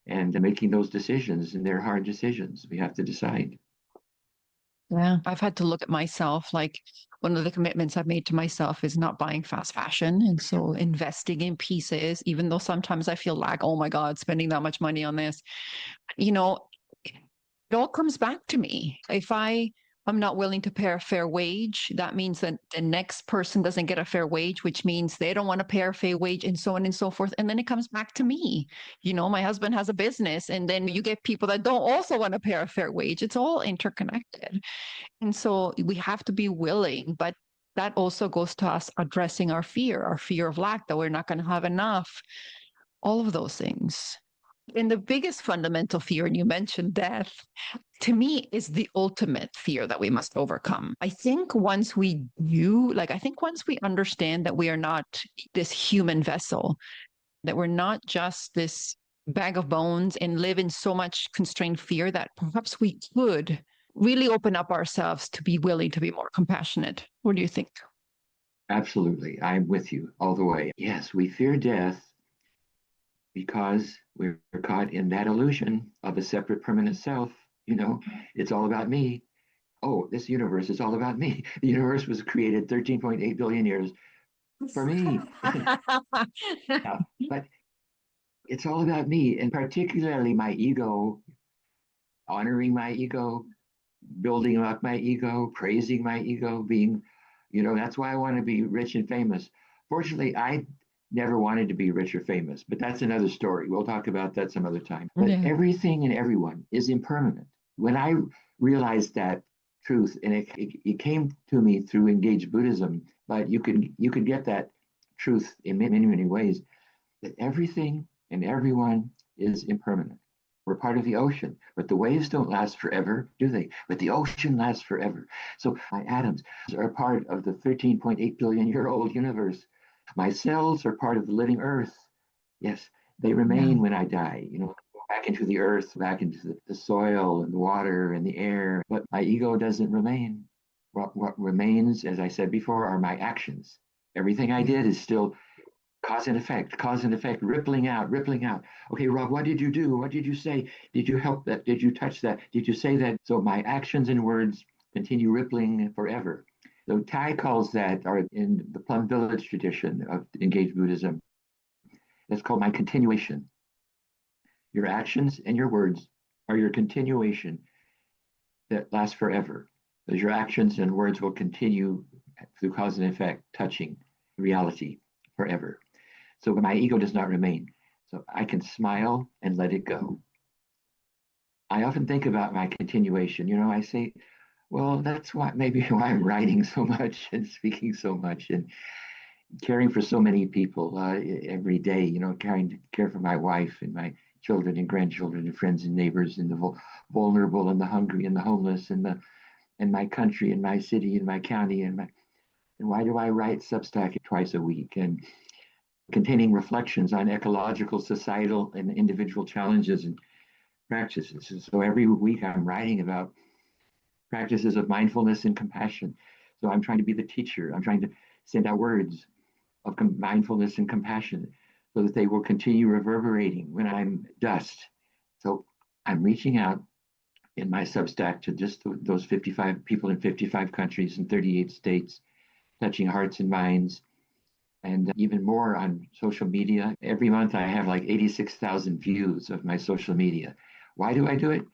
Speaker 2: and making those decisions, and they're hard decisions. We have to decide.
Speaker 1: Yeah, I've had to look at myself. Like one of the commitments I've made to myself is not buying fast fashion. And so investing in pieces, even though sometimes I feel like, oh my God, spending that much money on this, you know, it all comes back to me. If I I'm not willing to pay a fair wage. That means that the next person doesn't get a fair wage, which means they don't want to pay a fair wage, and so on and so forth. And then it comes back to me. My husband has a business, and then you get people that don't also want to pay a fair wage. It's all interconnected. And so we have to be willing, but that also goes to us addressing our fear of lack, that we're not going to have enough, all of those things. And the biggest fundamental fear, and you mentioned death, to me is the ultimate fear that we must overcome. I think once we do, I think once we understand that we are not this human vessel, that we're not just this bag of bones and live in so much constrained fear, that perhaps we could really open up ourselves to be willing to be more compassionate. What do you think?
Speaker 2: Absolutely. I'm with you all the way. Yes, we fear death because we're caught in that illusion of a separate permanent self. It's all about me. Oh, this universe is all about me. The universe was created 13.8 billion years for me. Yeah, but it's all about me, and particularly my ego, honoring my ego, building up my ego, praising my ego, that's why I want to be rich and famous. Fortunately, I never wanted to be rich or famous, but that's another story. We'll talk about that some other time. But
Speaker 1: Yeah.
Speaker 2: everything and everyone is impermanent. When I realized that truth, and it came to me through engaged Buddhism, but you could get that truth in many, many ways, that everything and everyone is impermanent. We're part of the ocean, but the waves don't last forever, do they? But the ocean lasts forever. So my atoms are part of the 13.8 billion year old universe. My cells are part of the living earth. Yes, they
Speaker 1: Yeah.
Speaker 2: remain when I die, back into the earth, back into the soil and the water and the air. But my ego doesn't remain. What remains, as I said before, are my actions. Everything I did is still cause and effect, rippling out, rippling out. Okay, Rob, what did you do? What did you say? Did you help that? Did you touch that? Did you say that? So my actions and words continue rippling forever. So Tai calls that, or in the Plum Village tradition of engaged Buddhism, that's called my continuation. Your actions and your words are your continuation that lasts forever. Because your actions and words will continue through cause and effect, touching reality forever. So my ego does not remain. So I can smile and let it go. I often think about my continuation. I say, well, that's maybe why I'm writing so much and speaking so much and caring for so many people every day, caring to care for my wife and my children and grandchildren and friends and neighbors and the vulnerable and the hungry and the homeless and my country and my city and my county and why do I write Substack twice a week and containing reflections on ecological, societal, and individual challenges and practices. And so every week I'm writing about practices of mindfulness and compassion. So I'm trying to be the teacher. I'm trying to send out words of mindfulness and compassion so that they will continue reverberating when I'm dust. So I'm reaching out in my Substack to just those 55 people in 55 countries and 38 states, touching hearts and minds, and even more on social media. Every month I have like 86,000 views of my social media. Why do I do it?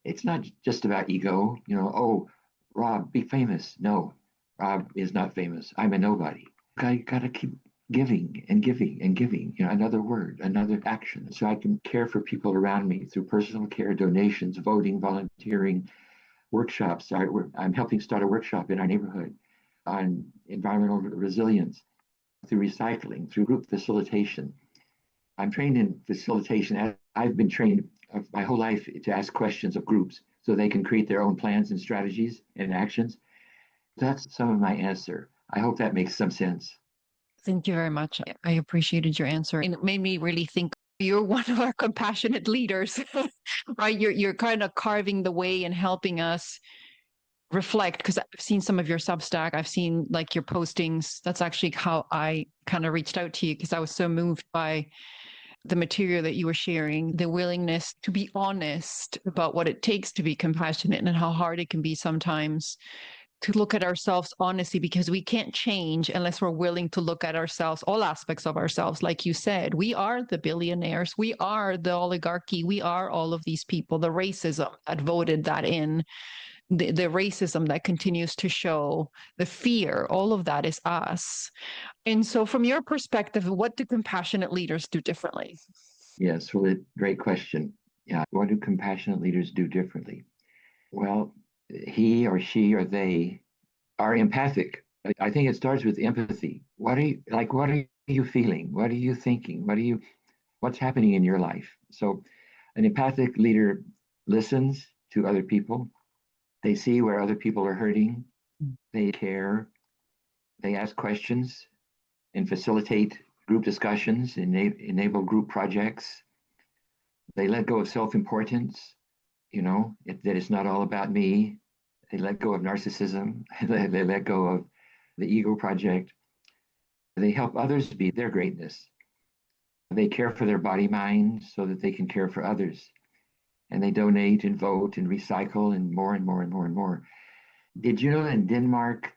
Speaker 2: It's not just about ego, oh, Rob, be famous. No, Rob is not famous. I'm a nobody. I gotta keep giving and giving and giving, another word, another action. So I can care for people around me through personal care, donations, voting, volunteering, workshops. I'm helping start a workshop in our neighborhood on environmental resilience through recycling, through group facilitation. I'm trained in facilitation. I've been trained my whole life to ask questions of groups so they can create their own plans and strategies and actions. That's some of my answer. I hope that makes some sense.
Speaker 1: Thank you very much. I appreciated your answer. And it made me really think you're one of our compassionate leaders, right? You're kind of carving the way and helping us reflect, because I've seen some of your Substack. I've seen your postings. That's actually how I kind of reached out to you, because I was so moved by the material that you were sharing, the willingness to be honest about what it takes to be compassionate and how hard it can be sometimes to look at ourselves honestly, because we can't change unless we're willing to look at ourselves, all aspects of ourselves. Like you said, we are the billionaires, we are the oligarchy, we are all of these people, the racism that voted that in, the racism that continues to show, the fear, all of that is us. And so, from your perspective, what do compassionate leaders do differently?
Speaker 2: Yes, well, great question. Yeah, what do compassionate leaders do differently? Well, he or she or they are empathic. I think it starts with empathy. What are you like? What are you feeling? What are you thinking? What's happening in your life? So, an empathic leader listens to other people. They see where other people are hurting. They care. They ask questions and facilitate group discussions, enable group projects. They let go of self-importance, that it's not all about me. They let go of narcissism. They let go of the ego project. They help others be their greatness. They care for their body mind so that they can care for others. And they donate and vote and recycle and more and more and more and more. Did you know in Denmark,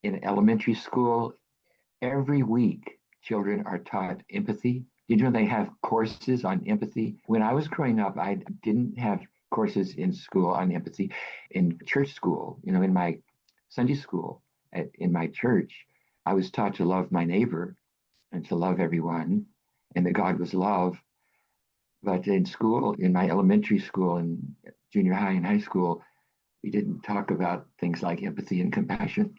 Speaker 2: in elementary school, every week children are taught empathy? Did you know they have courses on empathy? When I was growing up, I didn't have courses in school on empathy. In church school, in my Sunday school, in my church, I was taught to love my neighbor and to love everyone, and that God was love. But in school, in my elementary school and junior high and high school, we didn't talk about things like empathy and compassion.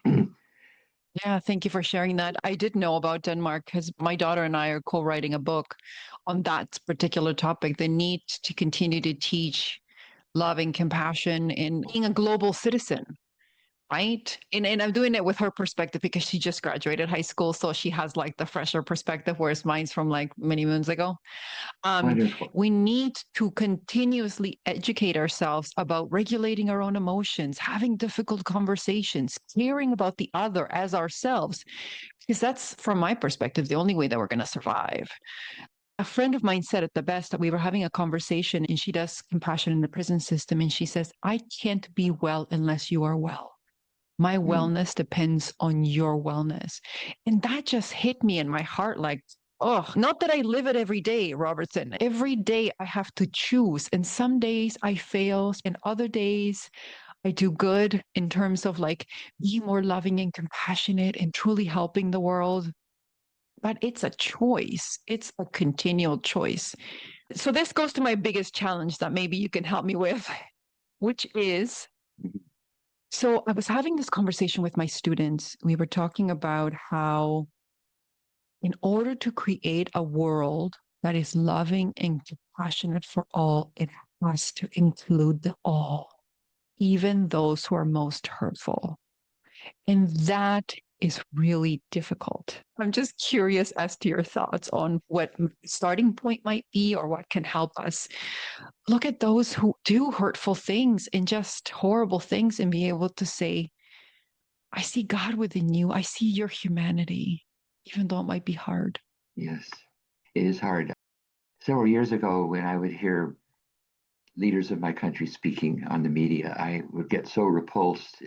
Speaker 1: Yeah, thank you for sharing that. I did know about Denmark because my daughter and I are co-writing a book on that particular topic, the need to continue to teach loving compassion and being a global citizen, right? And I'm doing it with her perspective because she just graduated high school, so she has like the fresher perspective, whereas mine's from like many moons ago. Um,
Speaker 2: Wonderful.
Speaker 1: we need to continuously educate ourselves about regulating our own emotions, having difficult conversations, caring about the other as ourselves, because that's, from my perspective, the only way that we're going to survive. A friend of mine said it the best that we were having a conversation, and she does compassion in the prison system. And she says, I can't be well unless you are well. My
Speaker 2: Mm,
Speaker 1: wellness depends on your wellness. And that just hit me in my heart like, oh, not that I live it every day, Robertson. Every day I have to choose. And some days I fail, and other days I do good in terms of like being more loving and compassionate and truly helping the world. But it's a choice, it's a continual choice. So, this goes to my biggest challenge that maybe you can help me with, which is,
Speaker 2: mhm.
Speaker 1: so I was having this conversation with my students. We were talking about how, in order to create a world that is loving and compassionate for all, it has to include the all, even those who are most hurtful. And that is really difficult. I'm just curious as to your thoughts on what starting point might be or what can help us look at those who do hurtful things and just horrible things and be able to say, I see God within you. I see your humanity, even though it might be hard.
Speaker 2: Yes, it is hard. Several years ago, when I would hear leaders of my country speaking on the media, I would get so repulsed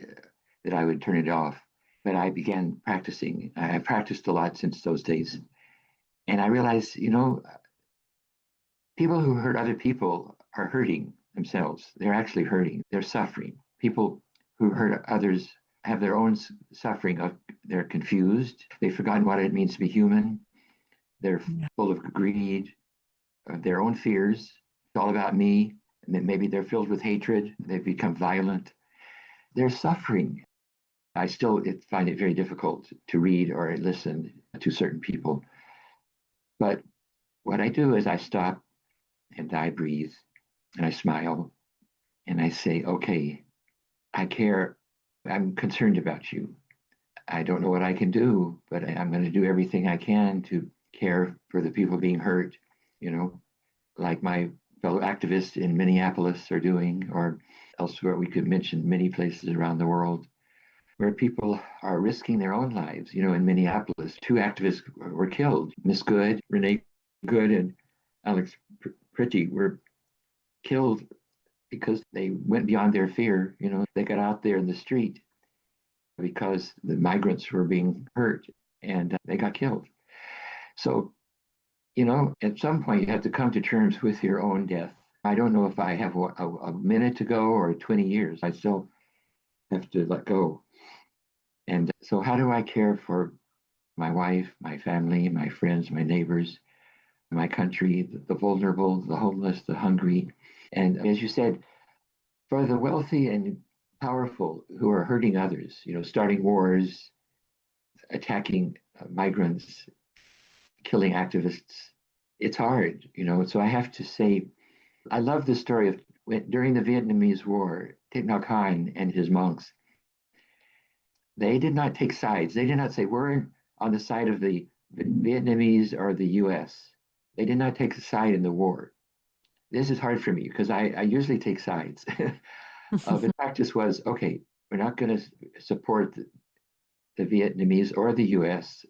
Speaker 2: that I would turn it off. But I began practicing. I practiced a lot since those days. And I realized, people who hurt other people are hurting themselves. They're actually hurting, they're suffering. People who hurt others have their own suffering. They're confused, they've forgotten what it means to be human, they're
Speaker 1: Yeah.
Speaker 2: full of greed, their own fears. It's all about me. And maybe they're filled with hatred. They've become violent. They're suffering. I still find it very difficult to read or listen to certain people. But what I do is I stop and I breathe and I smile and I say, okay, I care. I'm concerned about you. I don't know what I can do, but I'm going to do everything I can to care for the people being hurt, you know, like my fellow activists in Minneapolis are doing, or elsewhere. We could mention many places around the world where people are risking their own lives. In Minneapolis, two activists were killed. Miss Good, Renee Good, and Alex Pritchie were killed because they went beyond their fear. They got out there in the street because the migrants were being hurt and they got killed. So, at some point you have to come to terms with your own death. I don't know if I have a minute to go or 20 years. I still have to let go. And so, how do I care for my wife, my family, my friends, my neighbors, my country, the vulnerable, the homeless, the hungry? And as you said, for the wealthy and powerful who are hurting others, starting wars, attacking migrants, killing activists, it's hard. So I have to say, I love the story of during the Vietnamese War, Thich Nhat Hanh and his monks. They did not take sides. They did not say, we're on the side of the Vietnamese or the US. They did not take a side in the war. This is hard for me because I usually take sides. The practice was okay, we're not going to support the Vietnamese or the US.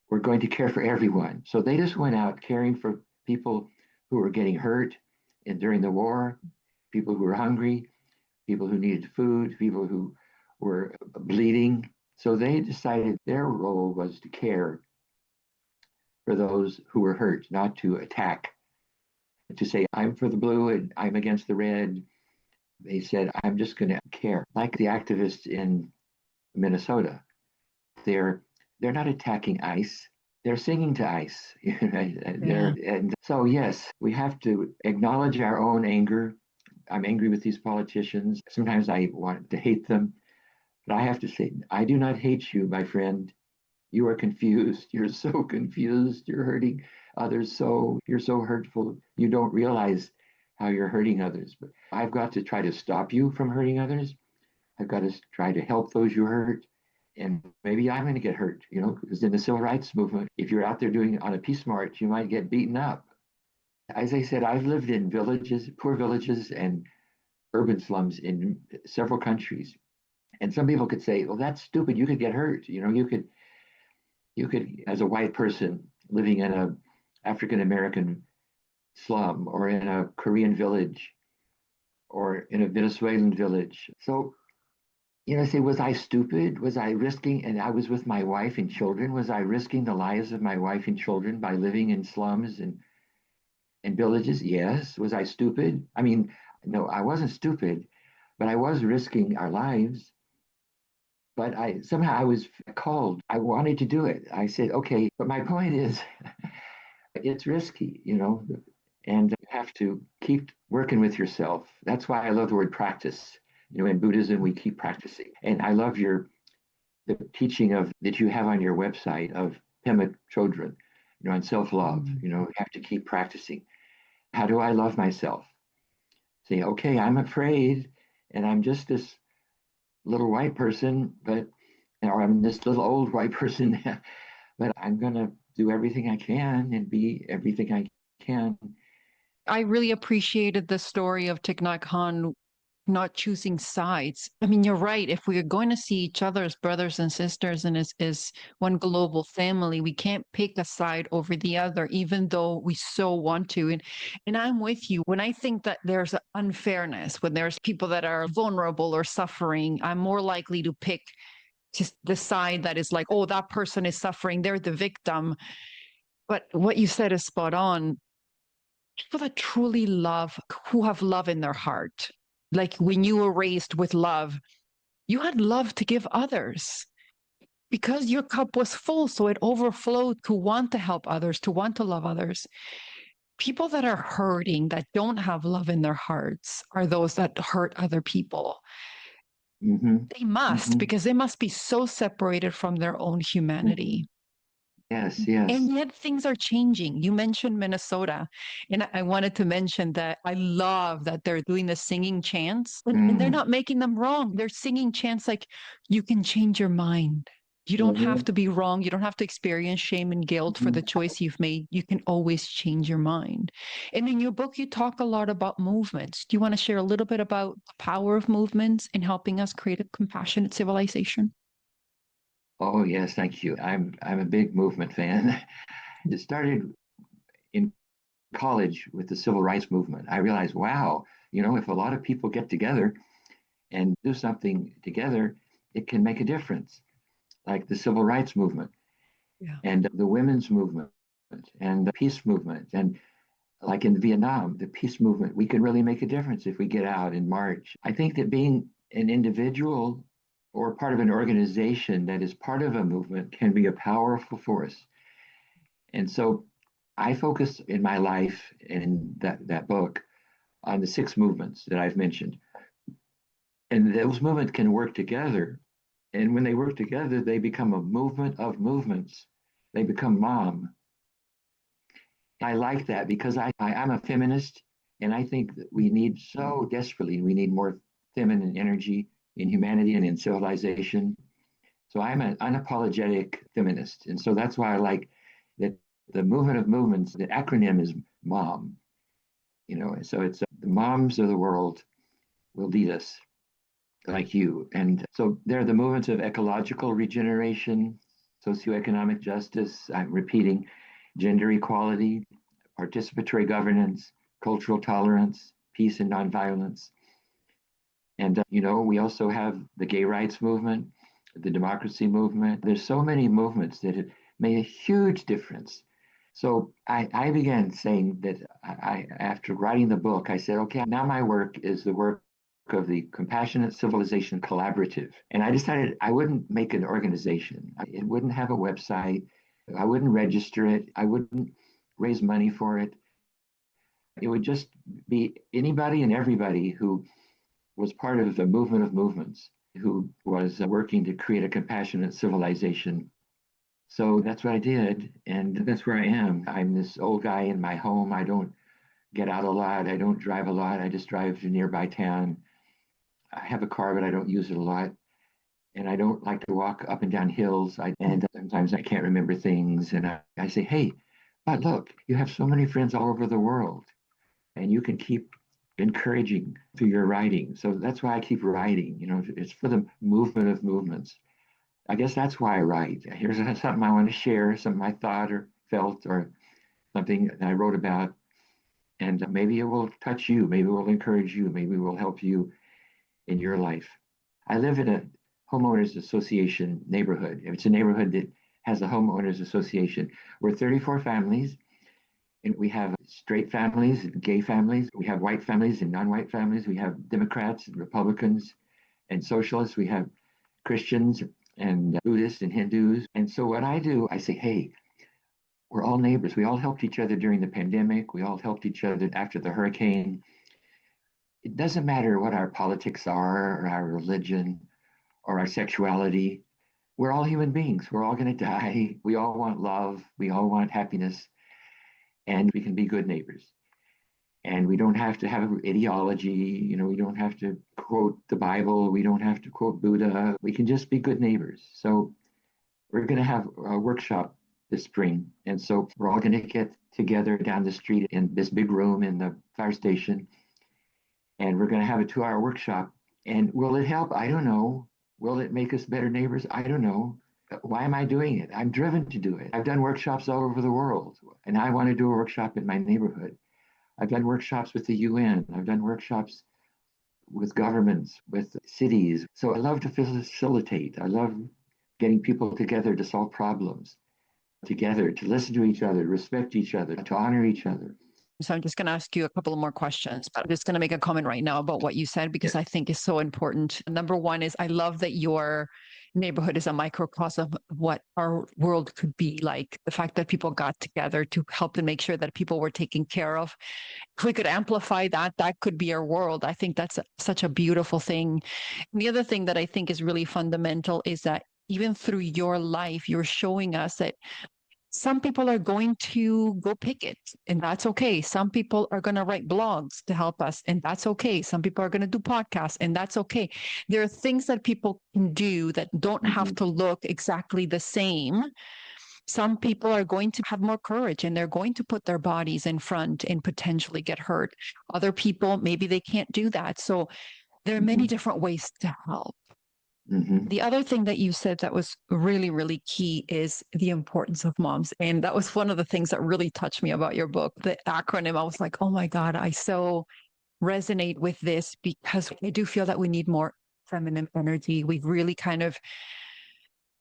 Speaker 2: We're going to care for everyone. So they just went out caring for people who were getting hurt during the war, people who were hungry, people who needed food, people who were bleeding. So they decided their role was to care for those who were hurt, not to attack, to say, I'm for the blue and I'm against the red. They said, I'm just going to care. Like the activists in Minnesota, they're they're not attacking ICE. They're singing to ICE.
Speaker 1: Yeah.
Speaker 2: And so yes, we have to acknowledge our own anger. I'm angry with these politicians. Sometimes I want to hate them, but I have to say, I do not hate you, my friend. You are confused. You're so confused. You're hurting others you're so hurtful. You don't realize how you're hurting others. But I've got to try to stop you from hurting others. I've got to try to help those you hurt. And maybe I'm going to get hurt, because in the civil rights movement, if you're out there doing on a peace march, you might get beaten up. As I said, I've lived in villages, poor villages, and urban slums in several countries. And some people could say, well, that's stupid. You could get hurt. You could, as a white person living in a African American slum or in a Korean village or in a Venezuelan village. So, I say, was I stupid? Was I risking, and I was with my wife and children, was I risking the lives of my wife and children by living in slums and villages? Yes. Was I stupid? I mean, no, I wasn't stupid, but I was risking our lives. But I was called. I wanted to do it. I said, okay, but my point is it's risky, and you have to keep working with yourself. That's why I love the word practice. In Buddhism, we keep practicing. And I love the teaching of that you have on your website of Pema Chodron, on self-love. You have to keep practicing. How do I love myself? Say, okay, I'm afraid, and I'm just this little white person, or I'm this little old white person, but I'm gonna do everything I can and be everything I can.
Speaker 1: I really appreciated the story of Thich Nhat Hanh not choosing sides. I mean, you're right. If we are going to see each other as brothers and sisters and as one global family, we can't pick a side over the other, even though we so want to. And I'm with you. When I think that there's unfairness, when there's people that are vulnerable or suffering, I'm more likely to pick just the side that is like, oh, that person is suffering, they're the victim. But what you said is spot on. People that truly love, who have love in their heart, like when you were raised with love, you had love to give others because your cup was full. So it overflowed to want to help others, to want to love others. People that are hurting, that don't have love in their hearts, are those that hurt other people.
Speaker 2: Hmm.
Speaker 1: They must,
Speaker 2: Hmm.
Speaker 1: because they must be so separated from their own humanity.
Speaker 2: Yes, yes.
Speaker 1: And yet things are changing. You mentioned Minnesota, and I wanted to mention that I love that they're doing the singing chants, and they're
Speaker 2: Mm-hmm.
Speaker 1: not making them wrong. They're singing chants like, you can change your mind. You don't have
Speaker 2: Hmm.
Speaker 1: to be wrong. You don't have to experience shame and guilt for the choice you've made. You can always change your mind. And in your book, you talk a lot about movements. Do you want to share a little bit about the power of movements in helping us create a compassionate civilization?
Speaker 2: Oh, yes, thank you. I'm a big movement fan. It started in college with the civil rights movement. I realized, wow, if a lot of people get together and do something together, it can make a difference, like the civil rights movement
Speaker 1: Yeah.
Speaker 2: and the women's movement and the peace movement. And like in Vietnam, the peace movement, we can really make a difference if we get out and march. I think that being an individual or part of an organization that is part of a movement can be a powerful force. And so I focus in my life and in that book on the six movements that I've mentioned. And those movements can work together. And when they work together, they become a movement of movements. They become mom. I like that because I'm a feminist, and I think that we need so desperately, we need more feminine energy in humanity and in civilization. So I'm an unapologetic feminist. And so that's why I like that the movement of movements, the acronym is MOM, so it's the moms of the world will lead us like you. And so there are the movements of ecological regeneration, socioeconomic justice, I'm repeating, gender equality, participatory governance, cultural tolerance, peace and nonviolence. And, we also have the gay rights movement, the democracy movement. There's so many movements that have made a huge difference. So I began saying that after writing the book, I said, okay, now my work is the work of the Compassionate Civilization Collaborative. And I decided I wouldn't make an organization. It wouldn't have a website. I wouldn't register it. I wouldn't raise money for it. It would just be anybody and everybody who was part of the movement of movements, who was working to create a compassionate civilization. So that's what I did, and that's where I am. I'm this old guy in my home. I don't get out a lot. I don't drive a lot. I just drive to nearby town. I have a car, but I don't use it a lot. And I don't like to walk up and down hills. And sometimes I can't remember things. And I say, hey, but look, you have so many friends all over the world, and you can keep encouraging through your writing. So that's why I keep writing. It's for the movement of movements. I guess that's why I write. Here's something I want to share, something I thought or felt or something that I wrote about. And maybe it will touch you. Maybe it will encourage you. Maybe it will help you in your life. I live in a homeowners association neighborhood. It's a neighborhood that has a homeowners association. We're 34 families, and we have straight families and gay families. We have white families and non-white families. We have Democrats and Republicans and socialists. We have Christians and Buddhists and Hindus. And so what I do, I say, hey, we're all neighbors. We all helped each other during the pandemic. We all helped each other after the hurricane. It doesn't matter what our politics are or our religion or our sexuality. We're all human beings. We're all going to die. We all want love. We all want happiness. And we can be good neighbors. And we don't have to have ideology. We don't have to quote the Bible. We don't have to quote Buddha. We can just be good neighbors. So we're going to have a workshop this spring. And so we're all going to get together down the street in this big room in the fire station. And we're going to have a 2-hour workshop. And will it help? I don't know. Will it make us better neighbors? I don't know. Why am I doing it? I'm driven to do it. I've done workshops all over the world, and I want to do a workshop in my neighborhood. I've done workshops with the UN. I've done workshops with governments, with cities. So I love to facilitate. I love getting people together to solve problems, together to listen to each other, respect each other, to honor each other.
Speaker 1: So I'm just going to ask you a couple of more questions, but I'm just going to make a comment right now about what you said because I think is so important. Number one is I love that your neighborhood is a microcosm of what our world could be like. The fact that people got together to help and make sure that people were taken care of. If we could amplify that, that could be our world. I think that's such a beautiful thing. And the other thing that I think is really fundamental is that even through your life, you're showing us that some people are going to go picket, and that's okay. Some people are going to write blogs to help us, and that's okay. Some people are going to do podcasts, and that's okay. There are things that people can do that don't have to look exactly the same. Some people are going to have more courage and they're going to put their bodies in front and potentially get hurt. Other people, maybe they can't do that. So there are many different ways to help.
Speaker 2: Mm-hmm.
Speaker 1: The other thing that you said that was really, really key is the importance of moms. And that was one of the things that really touched me about your book. The acronym, I was like, oh my God, I so resonate with this because I do feel that we need more feminine energy. We've really kind of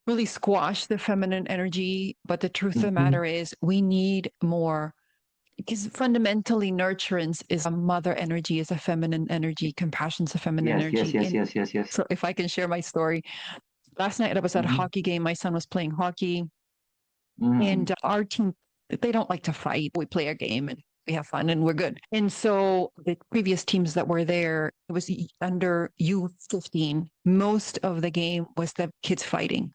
Speaker 1: really squashed the feminine energy. But the truth of the
Speaker 2: Mm-hmm.
Speaker 1: matter is we need more because fundamentally nurturance is a mother energy, is a feminine energy, compassion's a feminine
Speaker 2: Yes, yes,
Speaker 1: energy.
Speaker 2: yes,
Speaker 1: And
Speaker 2: yes, yes, yes.
Speaker 1: so if I can share my story, last night I was at a
Speaker 2: Mm-hmm.
Speaker 1: hockey game. My son was playing hockey,
Speaker 2: Mm-hmm.
Speaker 1: and our team, they don't like to fight. We play a game and we have fun and we're good. And so the previous teams that were there, it was under U15. Most of the game was the kids fighting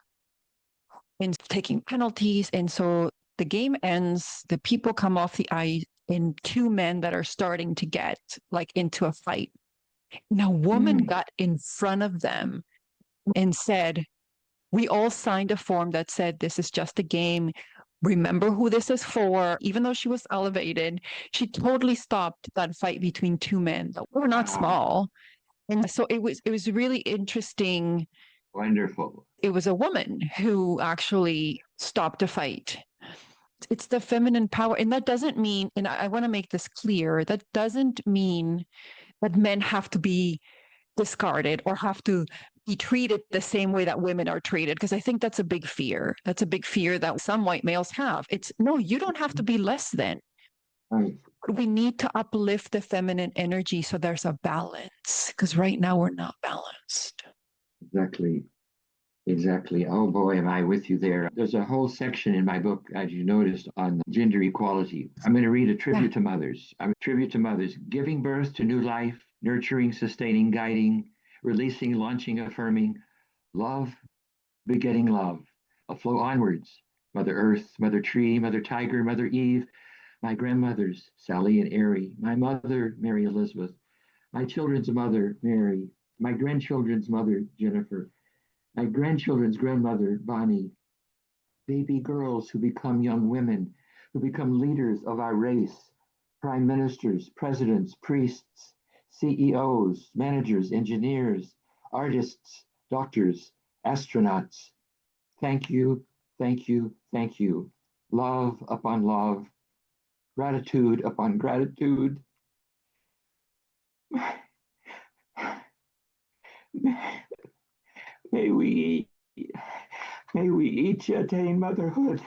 Speaker 1: and taking penalties. And so the game ends, the people come off the ice, and two men that are starting to get like into a fight. Now, woman
Speaker 2: Mm-hmm.
Speaker 1: got in front of them and said, we all signed a form that said this is just a game. Remember who this is for. Even though she was elevated, she totally stopped that fight between two men that were not
Speaker 2: Wow.
Speaker 1: small. And so it was really interesting.
Speaker 2: Wonderful.
Speaker 1: It was a woman who actually stopped a fight. It's the feminine power. And that doesn't mean, and I want to make this clear, that doesn't mean that men have to be discarded or have to be treated the same way that women are treated, because I think that's a big fear. That's a big fear that some white males have. It's no, you don't have to be less than.
Speaker 2: Right.
Speaker 1: We need to uplift the feminine energy so there's a balance, because right now we're not balanced.
Speaker 2: Exactly. Exactly. Oh boy, am I with you there. There's a whole section in my book, as you noticed, on gender equality. I'm going to read a
Speaker 1: Yeah.
Speaker 2: tribute to mothers. I'm a tribute to mothers, giving birth to new life, nurturing, sustaining, guiding, releasing, launching, affirming, love, begetting love, a flow onwards. Mother Earth, Mother Tree, Mother Tiger, Mother Eve, my grandmothers, Sally and Airy, my mother, Mary Elizabeth, my children's mother, Mary, my grandchildren's mother, Jennifer, my grandchildren's grandmother, Bonnie, baby girls who become young women, who become leaders of our race, prime ministers, presidents, priests, CEOs, managers, engineers, artists, doctors, astronauts. Thank you, thank you, thank you. Love upon love, gratitude upon gratitude. May we may we each attain motherhood.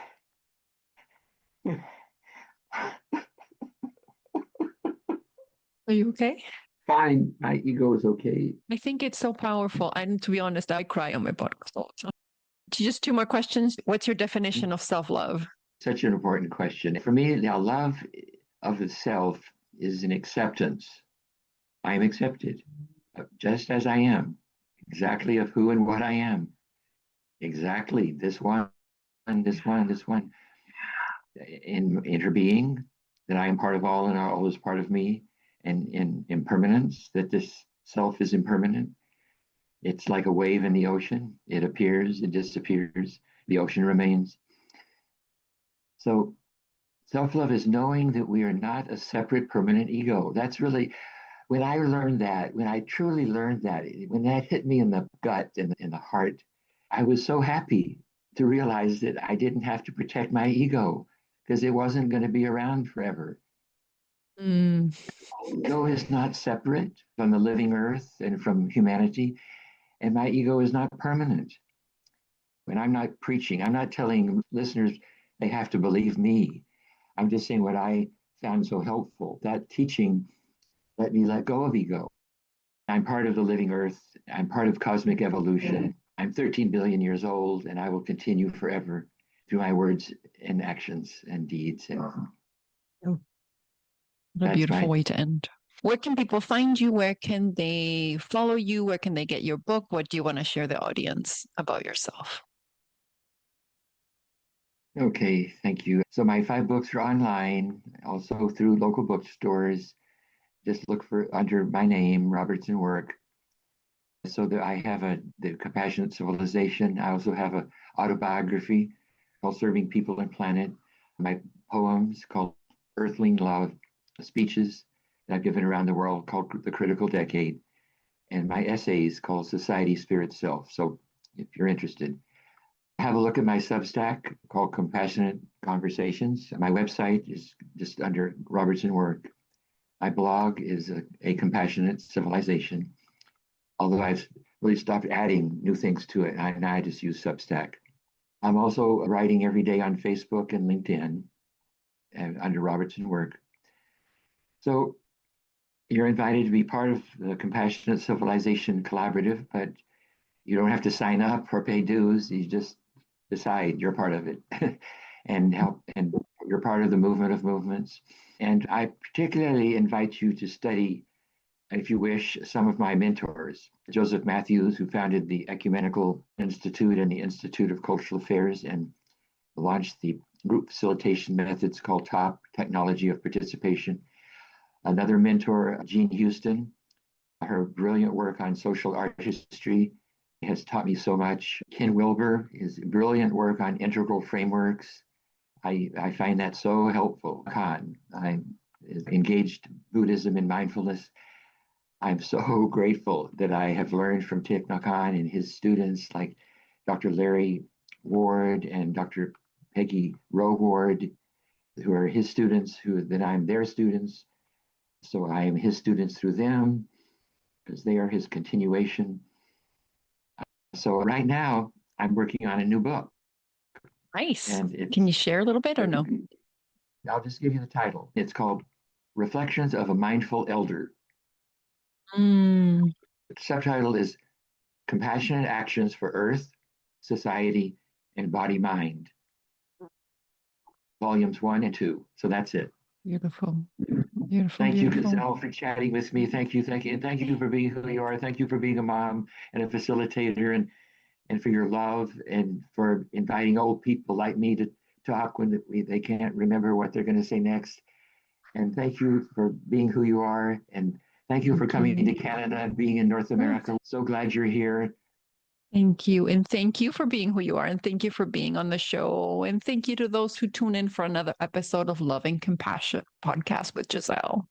Speaker 1: Are you okay?
Speaker 2: Fine, my ego is okay.
Speaker 1: I think it's so powerful. And to be honest, I cry on my podcast all the time. Just two more questions. What's your definition of self love?
Speaker 2: Such an important question. For me, now love of itself is an acceptance. I am accepted just as I am, exactly of who and what I am. Exactly this one, this one, this one. In her being, that I am part of all and all is part of me, and in impermanence, that this self is impermanent. It's like a wave in the ocean. It appears, it disappears, the ocean remains. So self love is knowing that we are not a separate permanent ego. That's really when I learned that, when I truly learned that, when that hit me in the gut and in the heart, I was so happy to realize that I didn't have to protect my ego because it wasn't going to be around forever.
Speaker 1: Mm.
Speaker 2: Ego is not separate from the living earth and from humanity, and my ego is not permanent. When I'm not preaching, I'm not telling listeners they have to believe me. I'm just saying what I found so helpful. That teaching let me let go of ego. I'm part of the living earth. I'm part of cosmic evolution. I'm 13 billion years old, and I will continue forever through my words and actions and deeds. And
Speaker 1: Oh, what a
Speaker 2: that's
Speaker 1: beautiful
Speaker 2: my
Speaker 1: way to end. Where can people find you? Where can they follow you? Where can they get your book? What do you want to share the audience about yourself?
Speaker 2: okay. Thank you. So my 5 books are online, also through local bookstores. Just look for under my name, Robertson Work. So that I have the Compassionate Civilization. I also have a autobiography called Serving People and Planet. My poems called Earthling Love, speeches that I've given around the world called The Critical Decade, and my essays called Society, Spirit, Self. So if you're interested, have a look at my Substack called Compassionate Conversations. My website is just under Robertson Work. My blog is a Compassionate Civilization, although I've really stopped adding new things to it. Now I just use Substack. I'm also writing every day on Facebook and LinkedIn and under Robertson Work. So you're invited to be part of the Compassionate Civilization Collaborative, but you don't have to sign up or pay dues. You just decide you're part of it and help, and you're part of the movement of movements. And I particularly invite you to study, if you wish, some of my mentors. Joseph Matthews, who founded the Ecumenical Institute and the Institute of Cultural Affairs and launched the group facilitation methods called TOP, Technology of Participation. Another mentor, Jean Houston, her brilliant work on social art history has taught me so much. Ken Wilber, his brilliant work on integral frameworks. I find that so helpful. Khan, I engaged Buddhism and mindfulness. I'm so grateful that I have learned from Thich Nhat Hanh and his students like Dr. Larry Ward and Dr. Peggy Rowe Ward, who are his students, that I'm their students. So I am his students through them because they are his continuation. So right now I'm working on a new book,
Speaker 1: Nice.
Speaker 2: and
Speaker 1: Can
Speaker 2: it's
Speaker 1: you share a little bit or no?
Speaker 2: I'll just give you the title. It's called Reflections of a Mindful Elder.
Speaker 1: Mm,
Speaker 2: The subtitle is Compassionate Actions for Earth, Society, and Body Mind, volumes 1 and 2. So that's it.
Speaker 1: beautiful. Beautiful,
Speaker 2: Thank you,
Speaker 1: beautiful.
Speaker 2: Gazelle, for chatting with me. Thank you, thank you, and thank you for being who you are. Thank you for being a mom and a facilitator, and for your love, and for inviting old people like me to talk when they can't remember what they're going to say next. And thank you for being who you are. And thank you for
Speaker 1: Thank
Speaker 2: coming to
Speaker 1: you.
Speaker 2: Canada and being in North
Speaker 1: Oh,
Speaker 2: America. So glad you're here.
Speaker 1: thank you. And thank you for being who you are. And thank you for being on the show. And thank you to those who tune in for another episode of Loving Compassion podcast with Giselle.